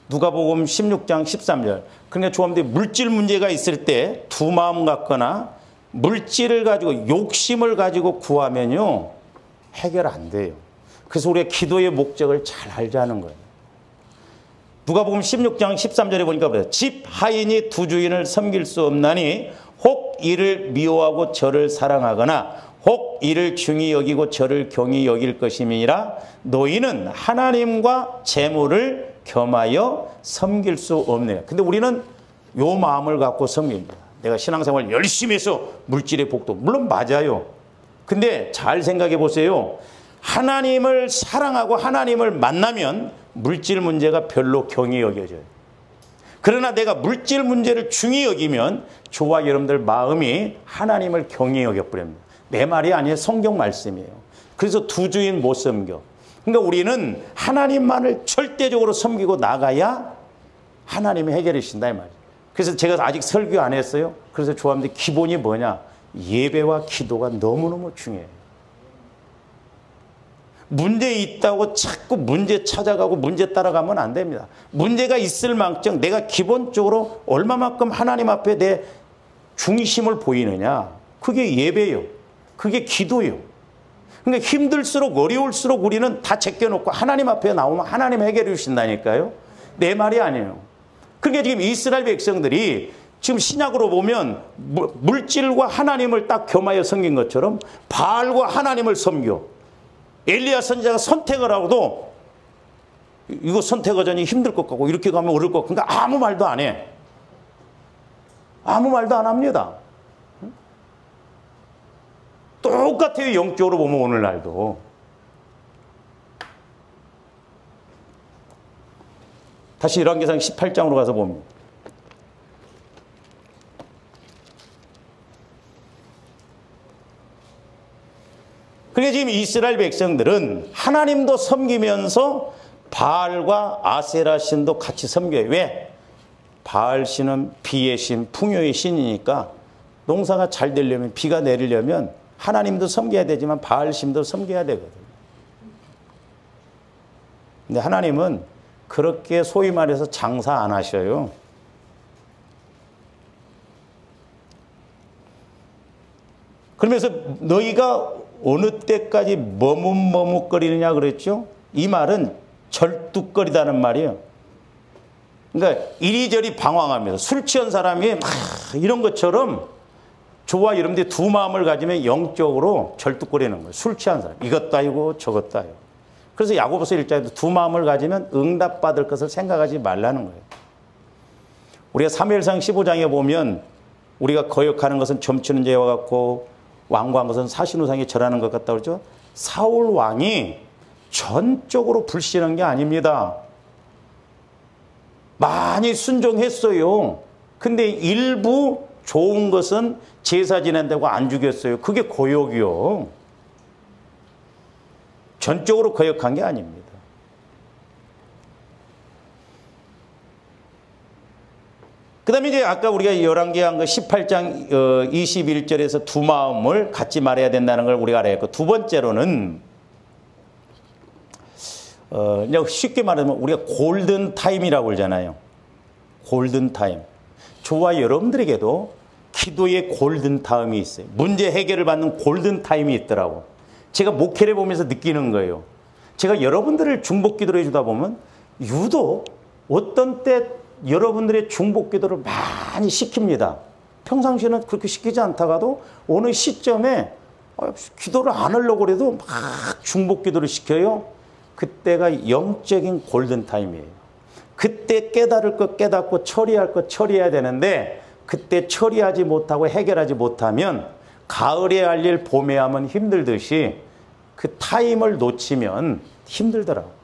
누가복음 16장 13절. 그러니까 조합들이 물질 문제가 있을 때 두 마음 같거나 물질을 가지고 욕심을 가지고 구하면요 해결 안 돼요. 그래서 우리가 기도의 목적을 잘 알자는 거예요. 누가복음 16장 13절에 보니까 집 하인이 두 주인을 섬길 수 없나니 혹 이를 미워하고 저를 사랑하거나 혹 이를 중히 여기고 저를 경히 여길 것임이니라. 너희는 하나님과 재물을 겸하여 섬길 수 없네요. 근데 우리는 요 마음을 갖고 섬깁니다. 내가 신앙생활 열심히 해서 물질의 복도 물론 맞아요. 근데 잘 생각해 보세요. 하나님을 사랑하고 하나님을 만나면 물질 문제가 별로 경히 여겨져요. 그러나 내가 물질 문제를 중히 여기면 저와 여러분들 마음이 하나님을 경히 여겨버립니다. 내 말이 아니에요. 성경 말씀이에요. 그래서 두 주인 못 섬겨. 그러니까 우리는 하나님만을 절대적으로 섬기고 나가야 하나님이 해결해 주신다 이 말이에요. 그래서 제가 아직 설교 안 했어요. 그래서 조합들 기본이 뭐냐? 예배와 기도가 너무너무 중요해요. 문제 있다고 자꾸 문제 찾아가고 문제 따라가면 안 됩니다. 문제가 있을 망정 내가 기본적으로 얼마만큼 하나님 앞에 내 중심을 보이느냐. 그게 예배요. 그게 기도요. 그러니까 힘들수록 어려울수록 우리는 다 제껴놓고 하나님 앞에 나오면 하나님 해결해 주신다니까요. 내 말이 아니에요. 그러니까 지금 이스라엘 백성들이 지금 신약으로 보면 물질과 하나님을 딱 겸하여 섬긴 것처럼 바알과 하나님을 섬겨. 엘리야 선지자가 선택을 하고도 이거 선택하자니 힘들 것 같고 이렇게 가면 어려울 것 같고 그러니까 아무 말도 안 해. 아무 말도 안 합니다. 똑같아요. 영적으로 보면 오늘날도. 다시 열왕기상 18장으로 가서 봅니다. 그러니까 지금 이스라엘 백성들은 하나님도 섬기면서 바알과 아세라 신도 같이 섬겨요. 왜? 바알 신은 비의 신, 풍요의 신이니까 농사가 잘 되려면, 비가 내리려면 하나님도 섬겨야 되지만 바알 신도 섬겨야 되거든요. 근데 하나님은 그렇게 소위 말해서 장사 안 하셔요. 그러면서 너희가 어느 때까지 머뭇머뭇거리느냐 그랬죠? 이 말은 절뚝거리다는 말이에요. 그러니까 이리저리 방황하면서 술 취한 사람이 막 이런 것처럼 저와 여러분들이 두 마음을 가지면 영적으로 절뚝거리는 거예요. 술 취한 사람. 이것도 아니고 저것도 아니고. 그래서 야고보서 1장에도 두 마음을 가지면 응답받을 것을 생각하지 말라는 거예요. 우리가 사무엘상 15장에 보면 우리가 거역하는 것은 점치는 죄와 같고 완고한 것은 사신우상에 절하는 것 같다고 그러죠. 사울 왕이 전적으로 불신한 게 아닙니다. 많이 순종했어요. 근데 일부 좋은 것은 제사 지낸다고 안 죽였어요. 그게 거역이요. 전적으로 거역한 게 아닙니다. 그 다음에 이제 아까 우리가 열왕기한 거 18장 21절에서 두 마음을 갖지 말아야 된다는 걸 우리가 알아야 했고, 두 번째로는 그냥 쉽게 말하면 우리가 골든 타임이라고 그러잖아요. 골든 타임. 저와 여러분들에게도 기도의 골든 타임이 있어요. 문제 해결을 받는 골든 타임이 있더라고. 제가 목회를 보면서 느끼는 거예요. 제가 여러분들을 중복 기도를 해주다 보면 유독 어떤 때 여러분들의 중복 기도를 많이 시킵니다. 평상시에는 그렇게 시키지 않다가도 어느 시점에 기도를 안 하려고 해도 막 중복 기도를 시켜요. 그때가 영적인 골든타임이에요. 그때 깨달을 것 깨닫고 처리할 것 처리해야 되는데 그때 처리하지 못하고 해결하지 못하면 가을에 할 일 봄에 하면 힘들듯이 그 타임을 놓치면 힘들더라고요.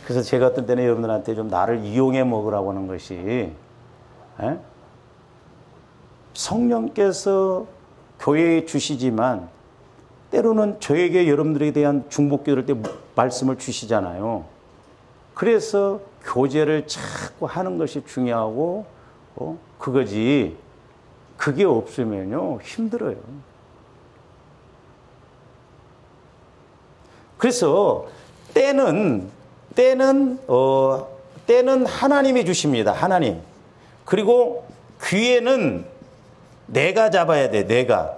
그래서 제가 어떤 때는 여러분들한테 좀 나를 이용해 먹으라고 하는 것이, 성령께서 교회에 주시지만 때로는 저에게 여러분들에 대한 중복기도를 때 말씀을 주시잖아요. 그래서 교제를 자꾸 하는 것이 중요하고 그거지. 그게 없으면요 힘들어요. 그래서 때는 하나님이 주십니다. 하나님. 그리고 기회는 내가 잡아야 돼. 내가.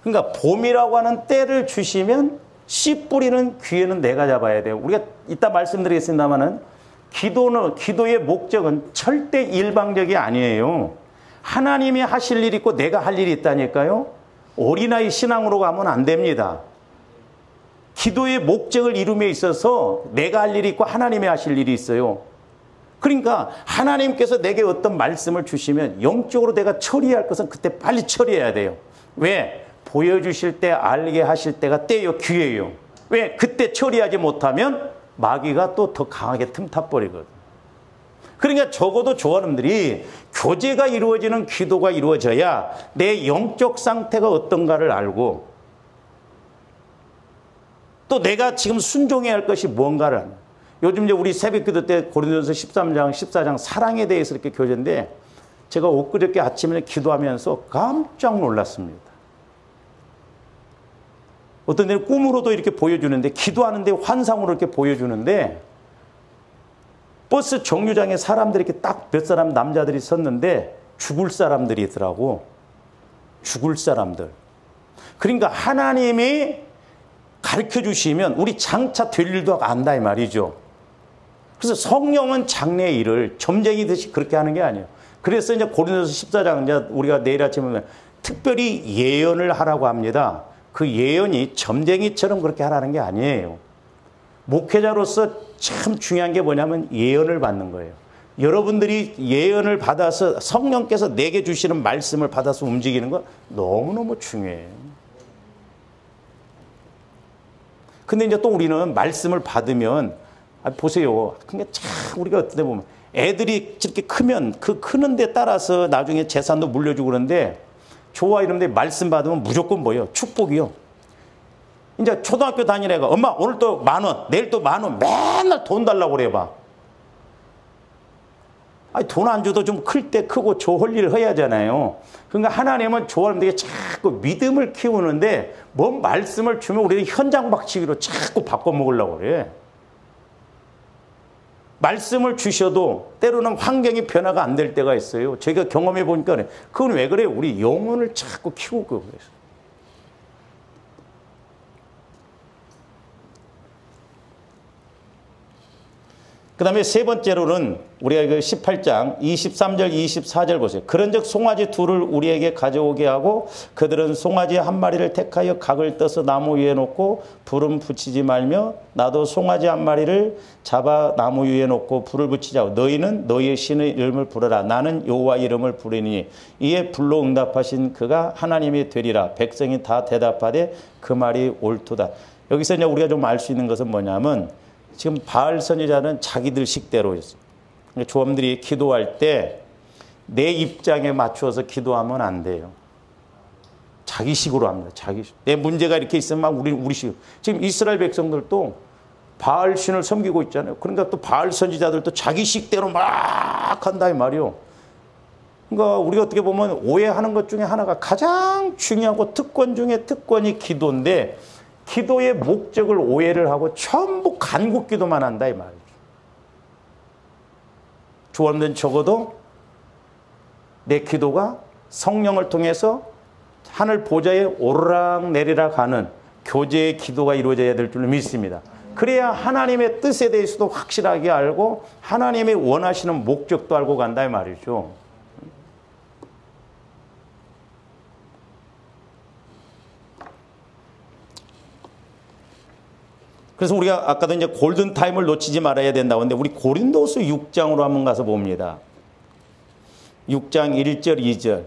그러니까 봄이라고 하는 때를 주시면 씨 뿌리는 기회는 내가 잡아야 돼요. 우리가 이따 말씀드리겠습니다만은 기도의 목적은 절대 일방적이 아니에요. 하나님이 하실 일이 있고 내가 할 일이 있다니까요. 어린아이 신앙으로 가면 안 됩니다. 기도의 목적을 이룸에 있어서 내가 할 일이 있고 하나님이 하실 일이 있어요. 그러니까 하나님께서 내게 어떤 말씀을 주시면 영적으로 내가 처리할 것은 그때 빨리 처리해야 돼요. 왜? 보여주실 때 알게 하실 때가 때요, 기회예요. 왜? 그때 처리하지 못하면 마귀가 또 더 강하게 틈타버리거든. 그러니까 적어도 저사람들이 교제가 이루어지는 기도가 이루어져야 내 영적 상태가 어떤가를 알고 또 내가 지금 순종해야 할 것이 뭔가를 하는. 요즘 이제 우리 새벽기도 때 고린도전서 13장, 14장 사랑에 대해서 이렇게 교제인데 제가 엊그저께 아침에 기도하면서 깜짝 놀랐습니다. 어떤 데는 꿈으로도 이렇게 보여주는데 기도하는데 환상으로 이렇게 보여주는데 버스 정류장에 사람들이 이렇게 딱 몇 사람 남자들이 섰는데 죽을 사람들이 있더라고. 죽을 사람들. 그러니까 하나님이 가르쳐 주시면 우리 장차 될 일도 안다 이 말이죠. 그래서 성령은 장래의 일을 점쟁이듯이 그렇게 하는 게 아니에요. 그래서 이제 고린도서 14장 이제 우리가 내일 아침에 보면 특별히 예언을 하라고 합니다. 그 예언이 점쟁이처럼 그렇게 하라는 게 아니에요. 목회자로서 참 중요한 게 뭐냐면 예언을 받는 거예요. 여러분들이 예언을 받아서 성령께서 내게 주시는 말씀을 받아서 움직이는 거 너무너무 중요해요. 근데 이제 또 우리는 말씀을 받으면, 보세요. 그러니까 참 우리가 어떻게 보면 애들이 저렇게 크면 그 크는 데 따라서 나중에 재산도 물려주고 그러는데, 좋아 이런데 말씀 받으면 무조건 뭐예요? 축복이요. 이제 초등학교 다니는 애가 엄마 오늘 또 10,000원, 내일 또 10,000원, 맨날 돈 달라고 그래 봐. 아니 돈 안 줘도 좀 클 때 크고 좋을 일을 해야 하잖아요. 그러니까 하나님은 좋아하는데 자꾸 믿음을 키우는데 뭔 말씀을 주면 우리는 현장 박치기로 자꾸 바꿔먹으려고 그래. 말씀을 주셔도 때로는 환경이 변화가 안 될 때가 있어요. 제가 경험해 보니까 그건 왜 그래요? 우리 영혼을 자꾸 키우고 그래서. 그 다음에 세 번째로는 우리가 그 18장 23절 24절 보세요. 그런즉 송아지 둘을 우리에게 가져오게 하고 그들은 송아지 한 마리를 택하여 각을 떠서 나무 위에 놓고 불은 붙이지 말며 나도 송아지 한 마리를 잡아 나무 위에 놓고 불을 붙이지 않고 너희는 너희의 신의 이름을 부르라. 나는 여호와 이름을 부르니 이에 불로 응답하신 그가 하나님이 되리라. 백성이 다 대답하되 그 말이 옳도다. 여기서 이제 우리가 좀 알 수 있는 것은 뭐냐면 지금 바알 선지자는 자기들 식대로 했어요. 조원들이 기도할 때 내 입장에 맞추어서 기도하면 안 돼요. 자기식으로 합니다. 자기식. 내 문제가 이렇게 있으면 막 우리 식. 지금 이스라엘 백성들도 바알 신을 섬기고 있잖아요. 그러니까 또 바알 선지자들도 자기식대로 막 한다 이 말이요. 그러니까 우리가 어떻게 보면 오해하는 것 중에 하나가 가장 중요하고 특권 중에 특권이 기도인데 기도의 목적을 오해를 하고 전부 간구 기도만 한다 이 말이죠. 조언된 적어도 내 기도가 성령을 통해서 하늘 보좌에 오르락 내리락 하는 교제의 기도가 이루어져야 될 줄로 믿습니다. 그래야 하나님의 뜻에 대해서도 확실하게 알고 하나님이 원하시는 목적도 알고 간다 이 말이죠. 그래서 우리가 아까도 이제 골든타임을 놓치지 말아야 된다고 했는데 우리 고린도서 6장으로 한번 가서 봅니다. 6장 1절 2절.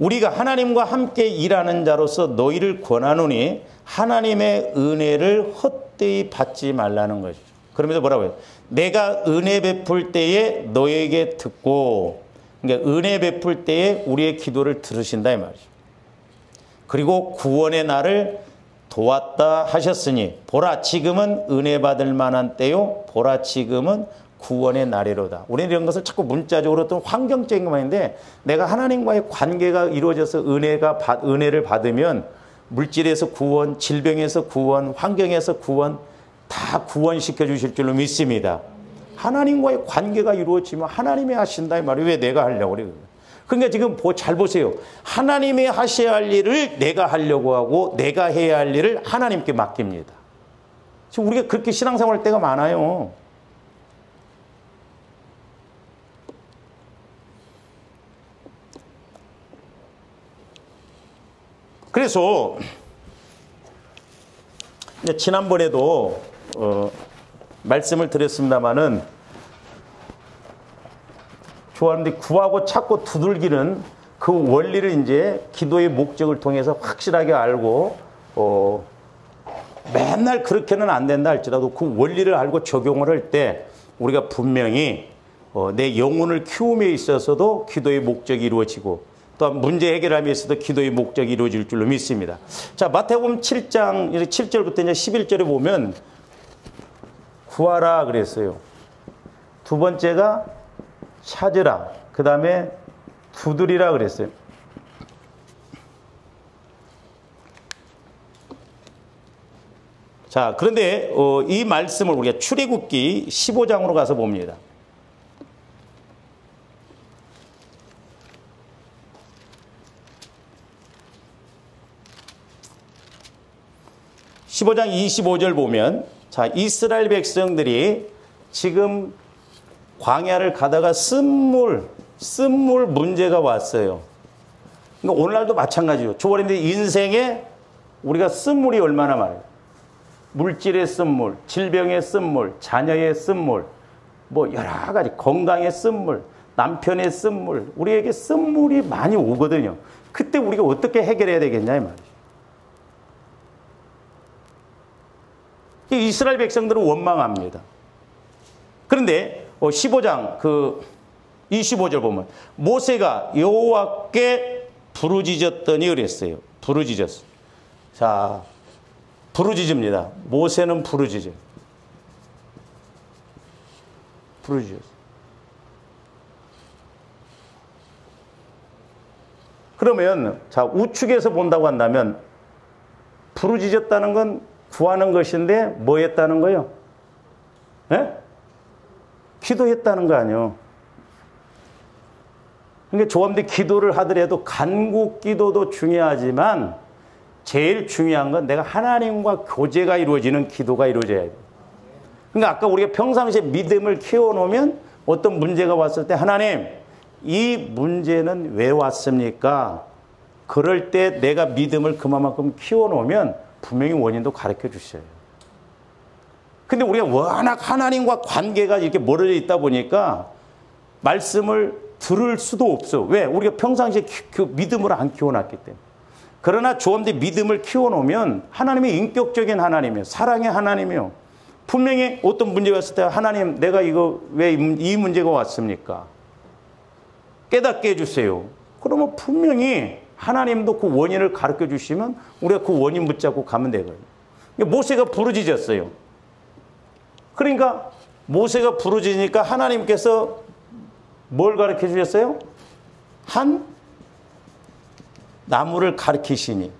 우리가 하나님과 함께 일하는 자로서 너희를 권하노니 하나님의 은혜를 헛되이 받지 말라는 것이죠. 그러면서 뭐라고 해요? 내가 은혜 베풀 때에 너에게 듣고, 그러니까 은혜 베풀 때에 우리의 기도를 들으신다 이 말이죠. 그리고 구원의 날을 도왔다 하셨으니 보라 지금은 은혜 받을 만한 때요 보라 지금은 구원의 날이로다. 우리는 이런 것을 자꾸 문자적으로 또 환경적인 것인데 내가 하나님과의 관계가 이루어져서 은혜를 받으면 물질에서 구원, 질병에서 구원, 환경에서 구원 다 구원시켜 주실 줄로 믿습니다. 하나님과의 관계가 이루어지면 하나님이 하신다 이 말이 왜 내가 하려고 그래요. 그러니까 지금 잘 보세요. 하나님이 하셔야 할 일을 내가 하려고 하고 내가 해야 할 일을 하나님께 맡깁니다. 지금 우리가 그렇게 신앙생활 할 때가 많아요. 그래서 지난번에도 말씀을 드렸습니다마는 좋아하는데 구하고 찾고 두들기는 그 원리를 이제 기도의 목적을 통해서 확실하게 알고 맨날 그렇게는 안 된다 할지라도 그 원리를 알고 적용을 할 때 우리가 분명히 내 영혼을 키움에 있어서도 기도의 목적이 이루어지고 또한 문제 해결함에 있어서도 기도의 목적이 이루어질 줄로 믿습니다. 자, 마태복음 7장 7절부터 이제 11절에 보면 구하라 그랬어요. 두 번째가 찾으라. 그 다음에 두드리라 그랬어요. 자, 그런데 이 말씀을 우리가 출애굽기 15장으로 가서 봅니다. (15장) 25절 보면 자, 이스라엘 백성들이 지금 광야를 가다가 쓴물 문제가 왔어요. 그러니까 오늘날도 마찬가지죠. 조원인데 인생에 우리가 쓴물이 얼마나 많아요. 물질의 쓴물, 질병의 쓴물, 자녀의 쓴물, 뭐 여러 가지 건강의 쓴물, 남편의 쓴물, 우리에게 쓴물이 많이 오거든요. 그때 우리가 어떻게 해결해야 되겠냐 이 말이죠. 이스라엘 백성들은 원망합니다. 그런데 15장 25절 보면 모세가 여호와께 부르짖었더니 그랬어요. 부르짖었어. 자, 부르짖습니다. 모세는 부르짖어요. 부르짖었어. 그러면 자, 우측에서 본다고 한다면 부르짖었다는 건 구하는 것인데 뭐 했다는 거예요? 예? 기도했다는 거 아니에요. 그러니까 조합대 기도를 하더라도 간구 기도도 중요하지만 제일 중요한 건 내가 하나님과 교제가 이루어지는 기도가 이루어져야 돼요. 그러니까 아까 우리가 평상시에 믿음을 키워놓으면 어떤 문제가 왔을 때 하나님 이 문제는 왜 왔습니까? 그럴 때 내가 믿음을 그만큼 키워놓으면 분명히 원인도 가르쳐 주셔요. 근데 우리가 워낙 하나님과 관계가 이렇게 멀어져 있다 보니까 말씀을 들을 수도 없어. 왜? 우리가 평상시에 믿음을 안 키워놨기 때문에. 그러나 조언대 믿음을 키워놓으면 하나님의 인격적인 하나님이에요. 사랑의 하나님이에요. 분명히 어떤 문제가 왔을 때 하나님 내가 이거 왜 이 문제가 왔습니까? 깨닫게 해주세요. 그러면 분명히 하나님도 그 원인을 가르쳐 주시면 우리가 그 원인 붙잡고 가면 되거든요. 모세가 부르짖었어요. 그러니까 모세가 부르짖으니까 하나님께서 뭘 가르쳐 주셨어요? 한 나무를 가르치시니.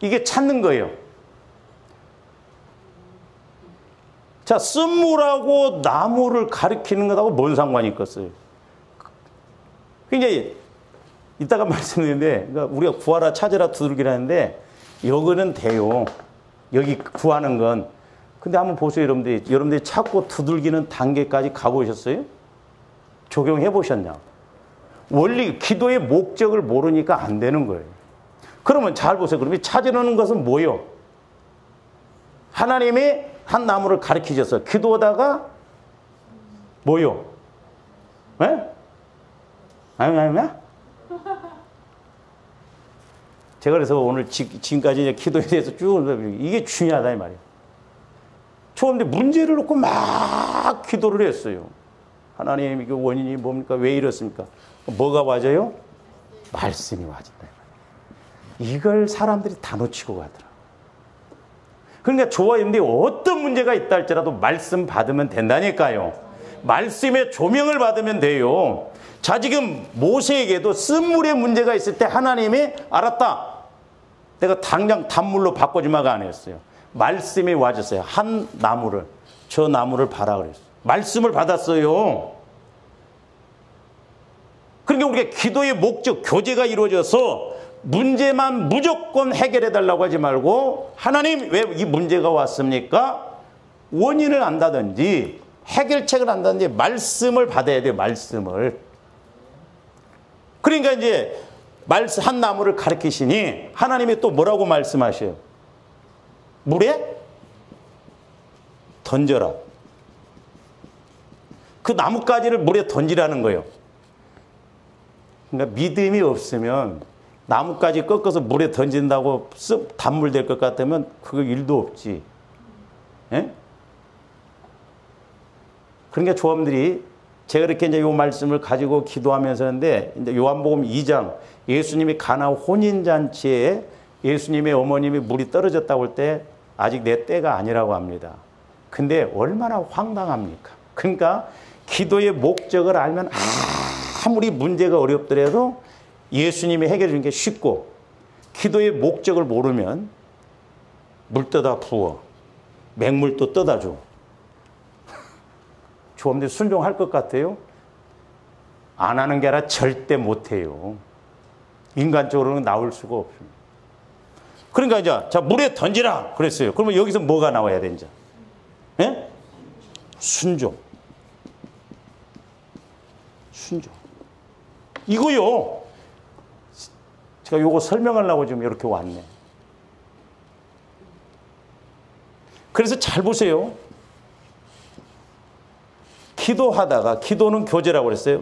이게 찾는 거예요. 자, 쓴물하고 나무를 가리키는 것하고 뭔 상관이 있겠어요? 굉장히 이따가 말씀드리는데 그러니까 우리가 구하라 찾으라 두들기라는데 여기는 돼요. 여기 구하는 건. 근데 한번 보세요. 여러분들이 찾고 두들기는 단계까지 가보셨어요? 적용해 보셨냐? 원리 기도의 목적을 모르니까 안 되는 거예요. 그러면 잘 보세요. 그러면 찾으려는 것은 뭐예요? 하나님이 한 나무를 가르치셔서 기도하다가 뭐요? 예? 아니야? 제가 그래서 오늘 지금까지 기도에 대해서 쭉 이게 중요하다 이 말이에요. 처음에 문제를 놓고 막 기도를 했어요. 하나님 이게 원인이 뭡니까? 왜 이렇습니까? 뭐가 와져요? 말씀이 와진다. 이걸 사람들이 다 놓치고 가더라고요. 그러니까 조화인데 어떤 문제가 있다 할지라도 말씀 받으면 된다니까요. 말씀의 조명을 받으면 돼요. 자, 지금 모세에게도 쓴물의 문제가 있을 때 하나님이 알았다. 내가 당장 단물로 바꿔주마가 안 했어요. 말씀이 와줬어요. 한 나무를, 저 나무를 봐라 그랬어요. 말씀을 받았어요. 그러니까 우리가 기도의 목적, 교제가 이루어져서 문제만 무조건 해결해 달라고 하지 말고 하나님 왜 이 문제가 왔습니까? 원인을 안다든지 해결책을 안다든지 말씀을 받아야 돼요. 말씀을. 그러니까 이제 한 나무를 가르치시니 하나님이 또 뭐라고 말씀하셔요? 물에 던져라. 그 나뭇가지를 물에 던지라는 거예요. 그러니까 믿음이 없으면 나뭇가지 꺾어서 물에 던진다고 쓱 단물 될 것 같으면 그거 일도 없지. 예? 그러니까 조합들이 제가 이렇게 이제 요 말씀을 가지고 기도하면서 하는데 이제 요한복음 2장 예수님이 가나 혼인잔치에 예수님의 어머님이 물이 떨어졌다고 할 때 아직 내 때가 아니라고 합니다. 근데 얼마나 황당합니까? 그러니까 기도의 목적을 알면 아무리 문제가 어렵더라도 예수님이 해결해 주는 게 쉽고 기도의 목적을 모르면 물 떠다 부어 맹물도 떠다 줘. 조금더 순종할 것 같아요? 안 하는 게 아니라 절대 못해요. 인간적으로는 나올 수가 없습니다. 그러니까 이제 자 물에 던지라 그랬어요. 그러면 여기서 뭐가 나와야 되는지? 예? 순종. 순종. 이거요. 제가 요거 설명하려고 지금 이렇게 왔네. 그래서 잘 보세요. 기도하다가 기도는 교제라고 그랬어요.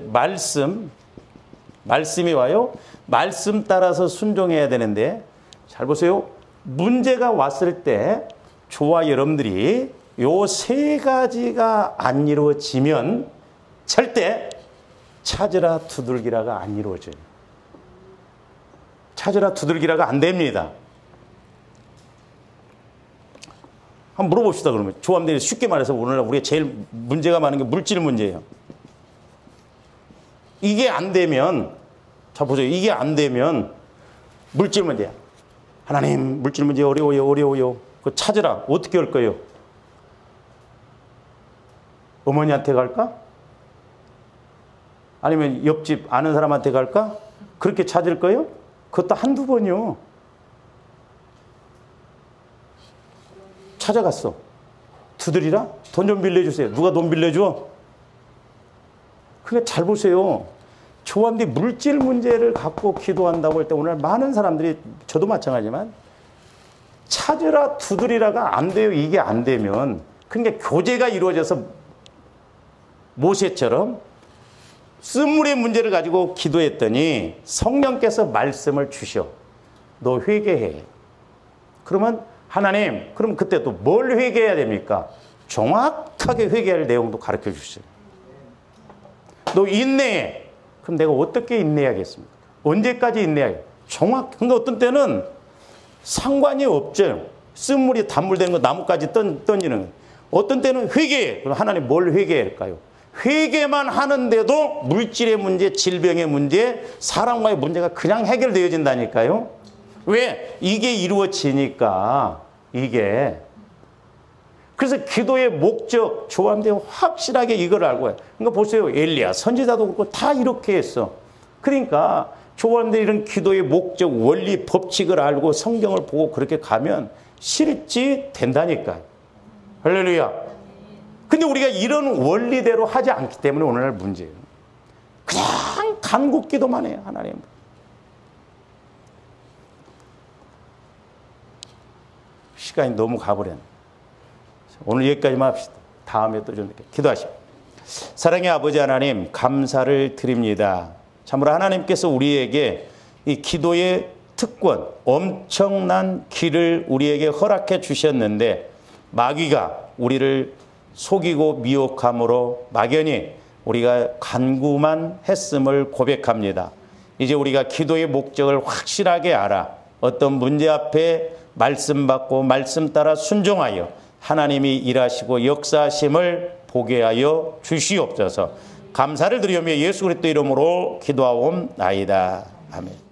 말씀이 와요. 말씀 따라서 순종해야 되는데 잘 보세요. 문제가 왔을 때 저와 여러분들이 요 세 가지가 안 이루어지면 절대 찾으라 두들기라가 안 이루어져요. 찾으라 두들기라가 안 됩니다. 한번 물어봅시다. 그러면 조합들이 쉽게 말해서 오늘날 우리가 제일 문제가 많은 게 물질 문제예요. 이게 안 되면, 자 보세요. 이게 안 되면 물질 문제야. 하나님, 물질 문제 어려워요. 그거 찾으라. 어떻게 할 거예요? 어머니한테 갈까? 아니면 옆집 아는 사람한테 갈까? 그렇게 찾을 거예요? 그것도 한두 번이요. 찾아갔어. 두드리라? 돈 좀 빌려주세요. 누가 돈 빌려줘? 그러니까 잘 보세요. 조합이 물질 문제를 갖고 기도한다고 할 때 오늘 많은 사람들이, 저도 마찬가지지만, 찾으라 두드리라가 안 돼요. 이게 안 되면. 그러니까 교제가 이루어져서 모세처럼 쓴물의 문제를 가지고 기도했더니 성령께서 말씀을 주셔. 너 회개해. 그러면 하나님, 그럼 그때 또 뭘 회개해야 됩니까? 정확하게 회개할 내용도 가르쳐 주시죠. 너 인내해. 그럼 내가 어떻게 인내하겠습니까? 언제까지 인내해야? 그러니까 어떤 때는 상관이 없죠. 쓴물이 단물되는 거, 나무까지 던지는 거. 어떤 때는 회개해. 그럼 하나님 뭘 회개할까요? 회개만 하는데도 물질의 문제, 질병의 문제, 사람과의 문제가 그냥 해결되어진다니까요. 왜? 이게 이루어지니까, 이게. 그래서 기도의 목적, 조합대 확실하게 이걸 알고 해요. 그러니까 보세요. 엘리야, 선지자도 그렇고 다 이렇게 했어. 그러니까 조합대 이런 기도의 목적, 원리, 법칙을 알고 성경을 보고 그렇게 가면 실지 된다니까요. 할렐루야. 근데 우리가 이런 원리대로 하지 않기 때문에 오늘날 문제예요. 그냥 간곡 기도만 해요. 하나님. 시간이 너무 가버렸네. 오늘 여기까지만 합시다. 다음에 또 좀 이렇게 기도하시오. 사랑의 아버지 하나님, 감사를 드립니다. 참으로 하나님께서 우리에게 이 기도의 특권, 엄청난 길을 우리에게 허락해 주셨는데 마귀가 우리를 속이고 미혹함으로 막연히 우리가 간구만 했음을 고백합니다. 이제 우리가 기도의 목적을 확실하게 알아 어떤 문제 앞에 말씀 받고 말씀 따라 순종하여 하나님이 일하시고 역사하심을 보게 하여 주시옵소서. 감사를 드리며 예수 그리스도 이름으로 기도하옵나이다. 아멘.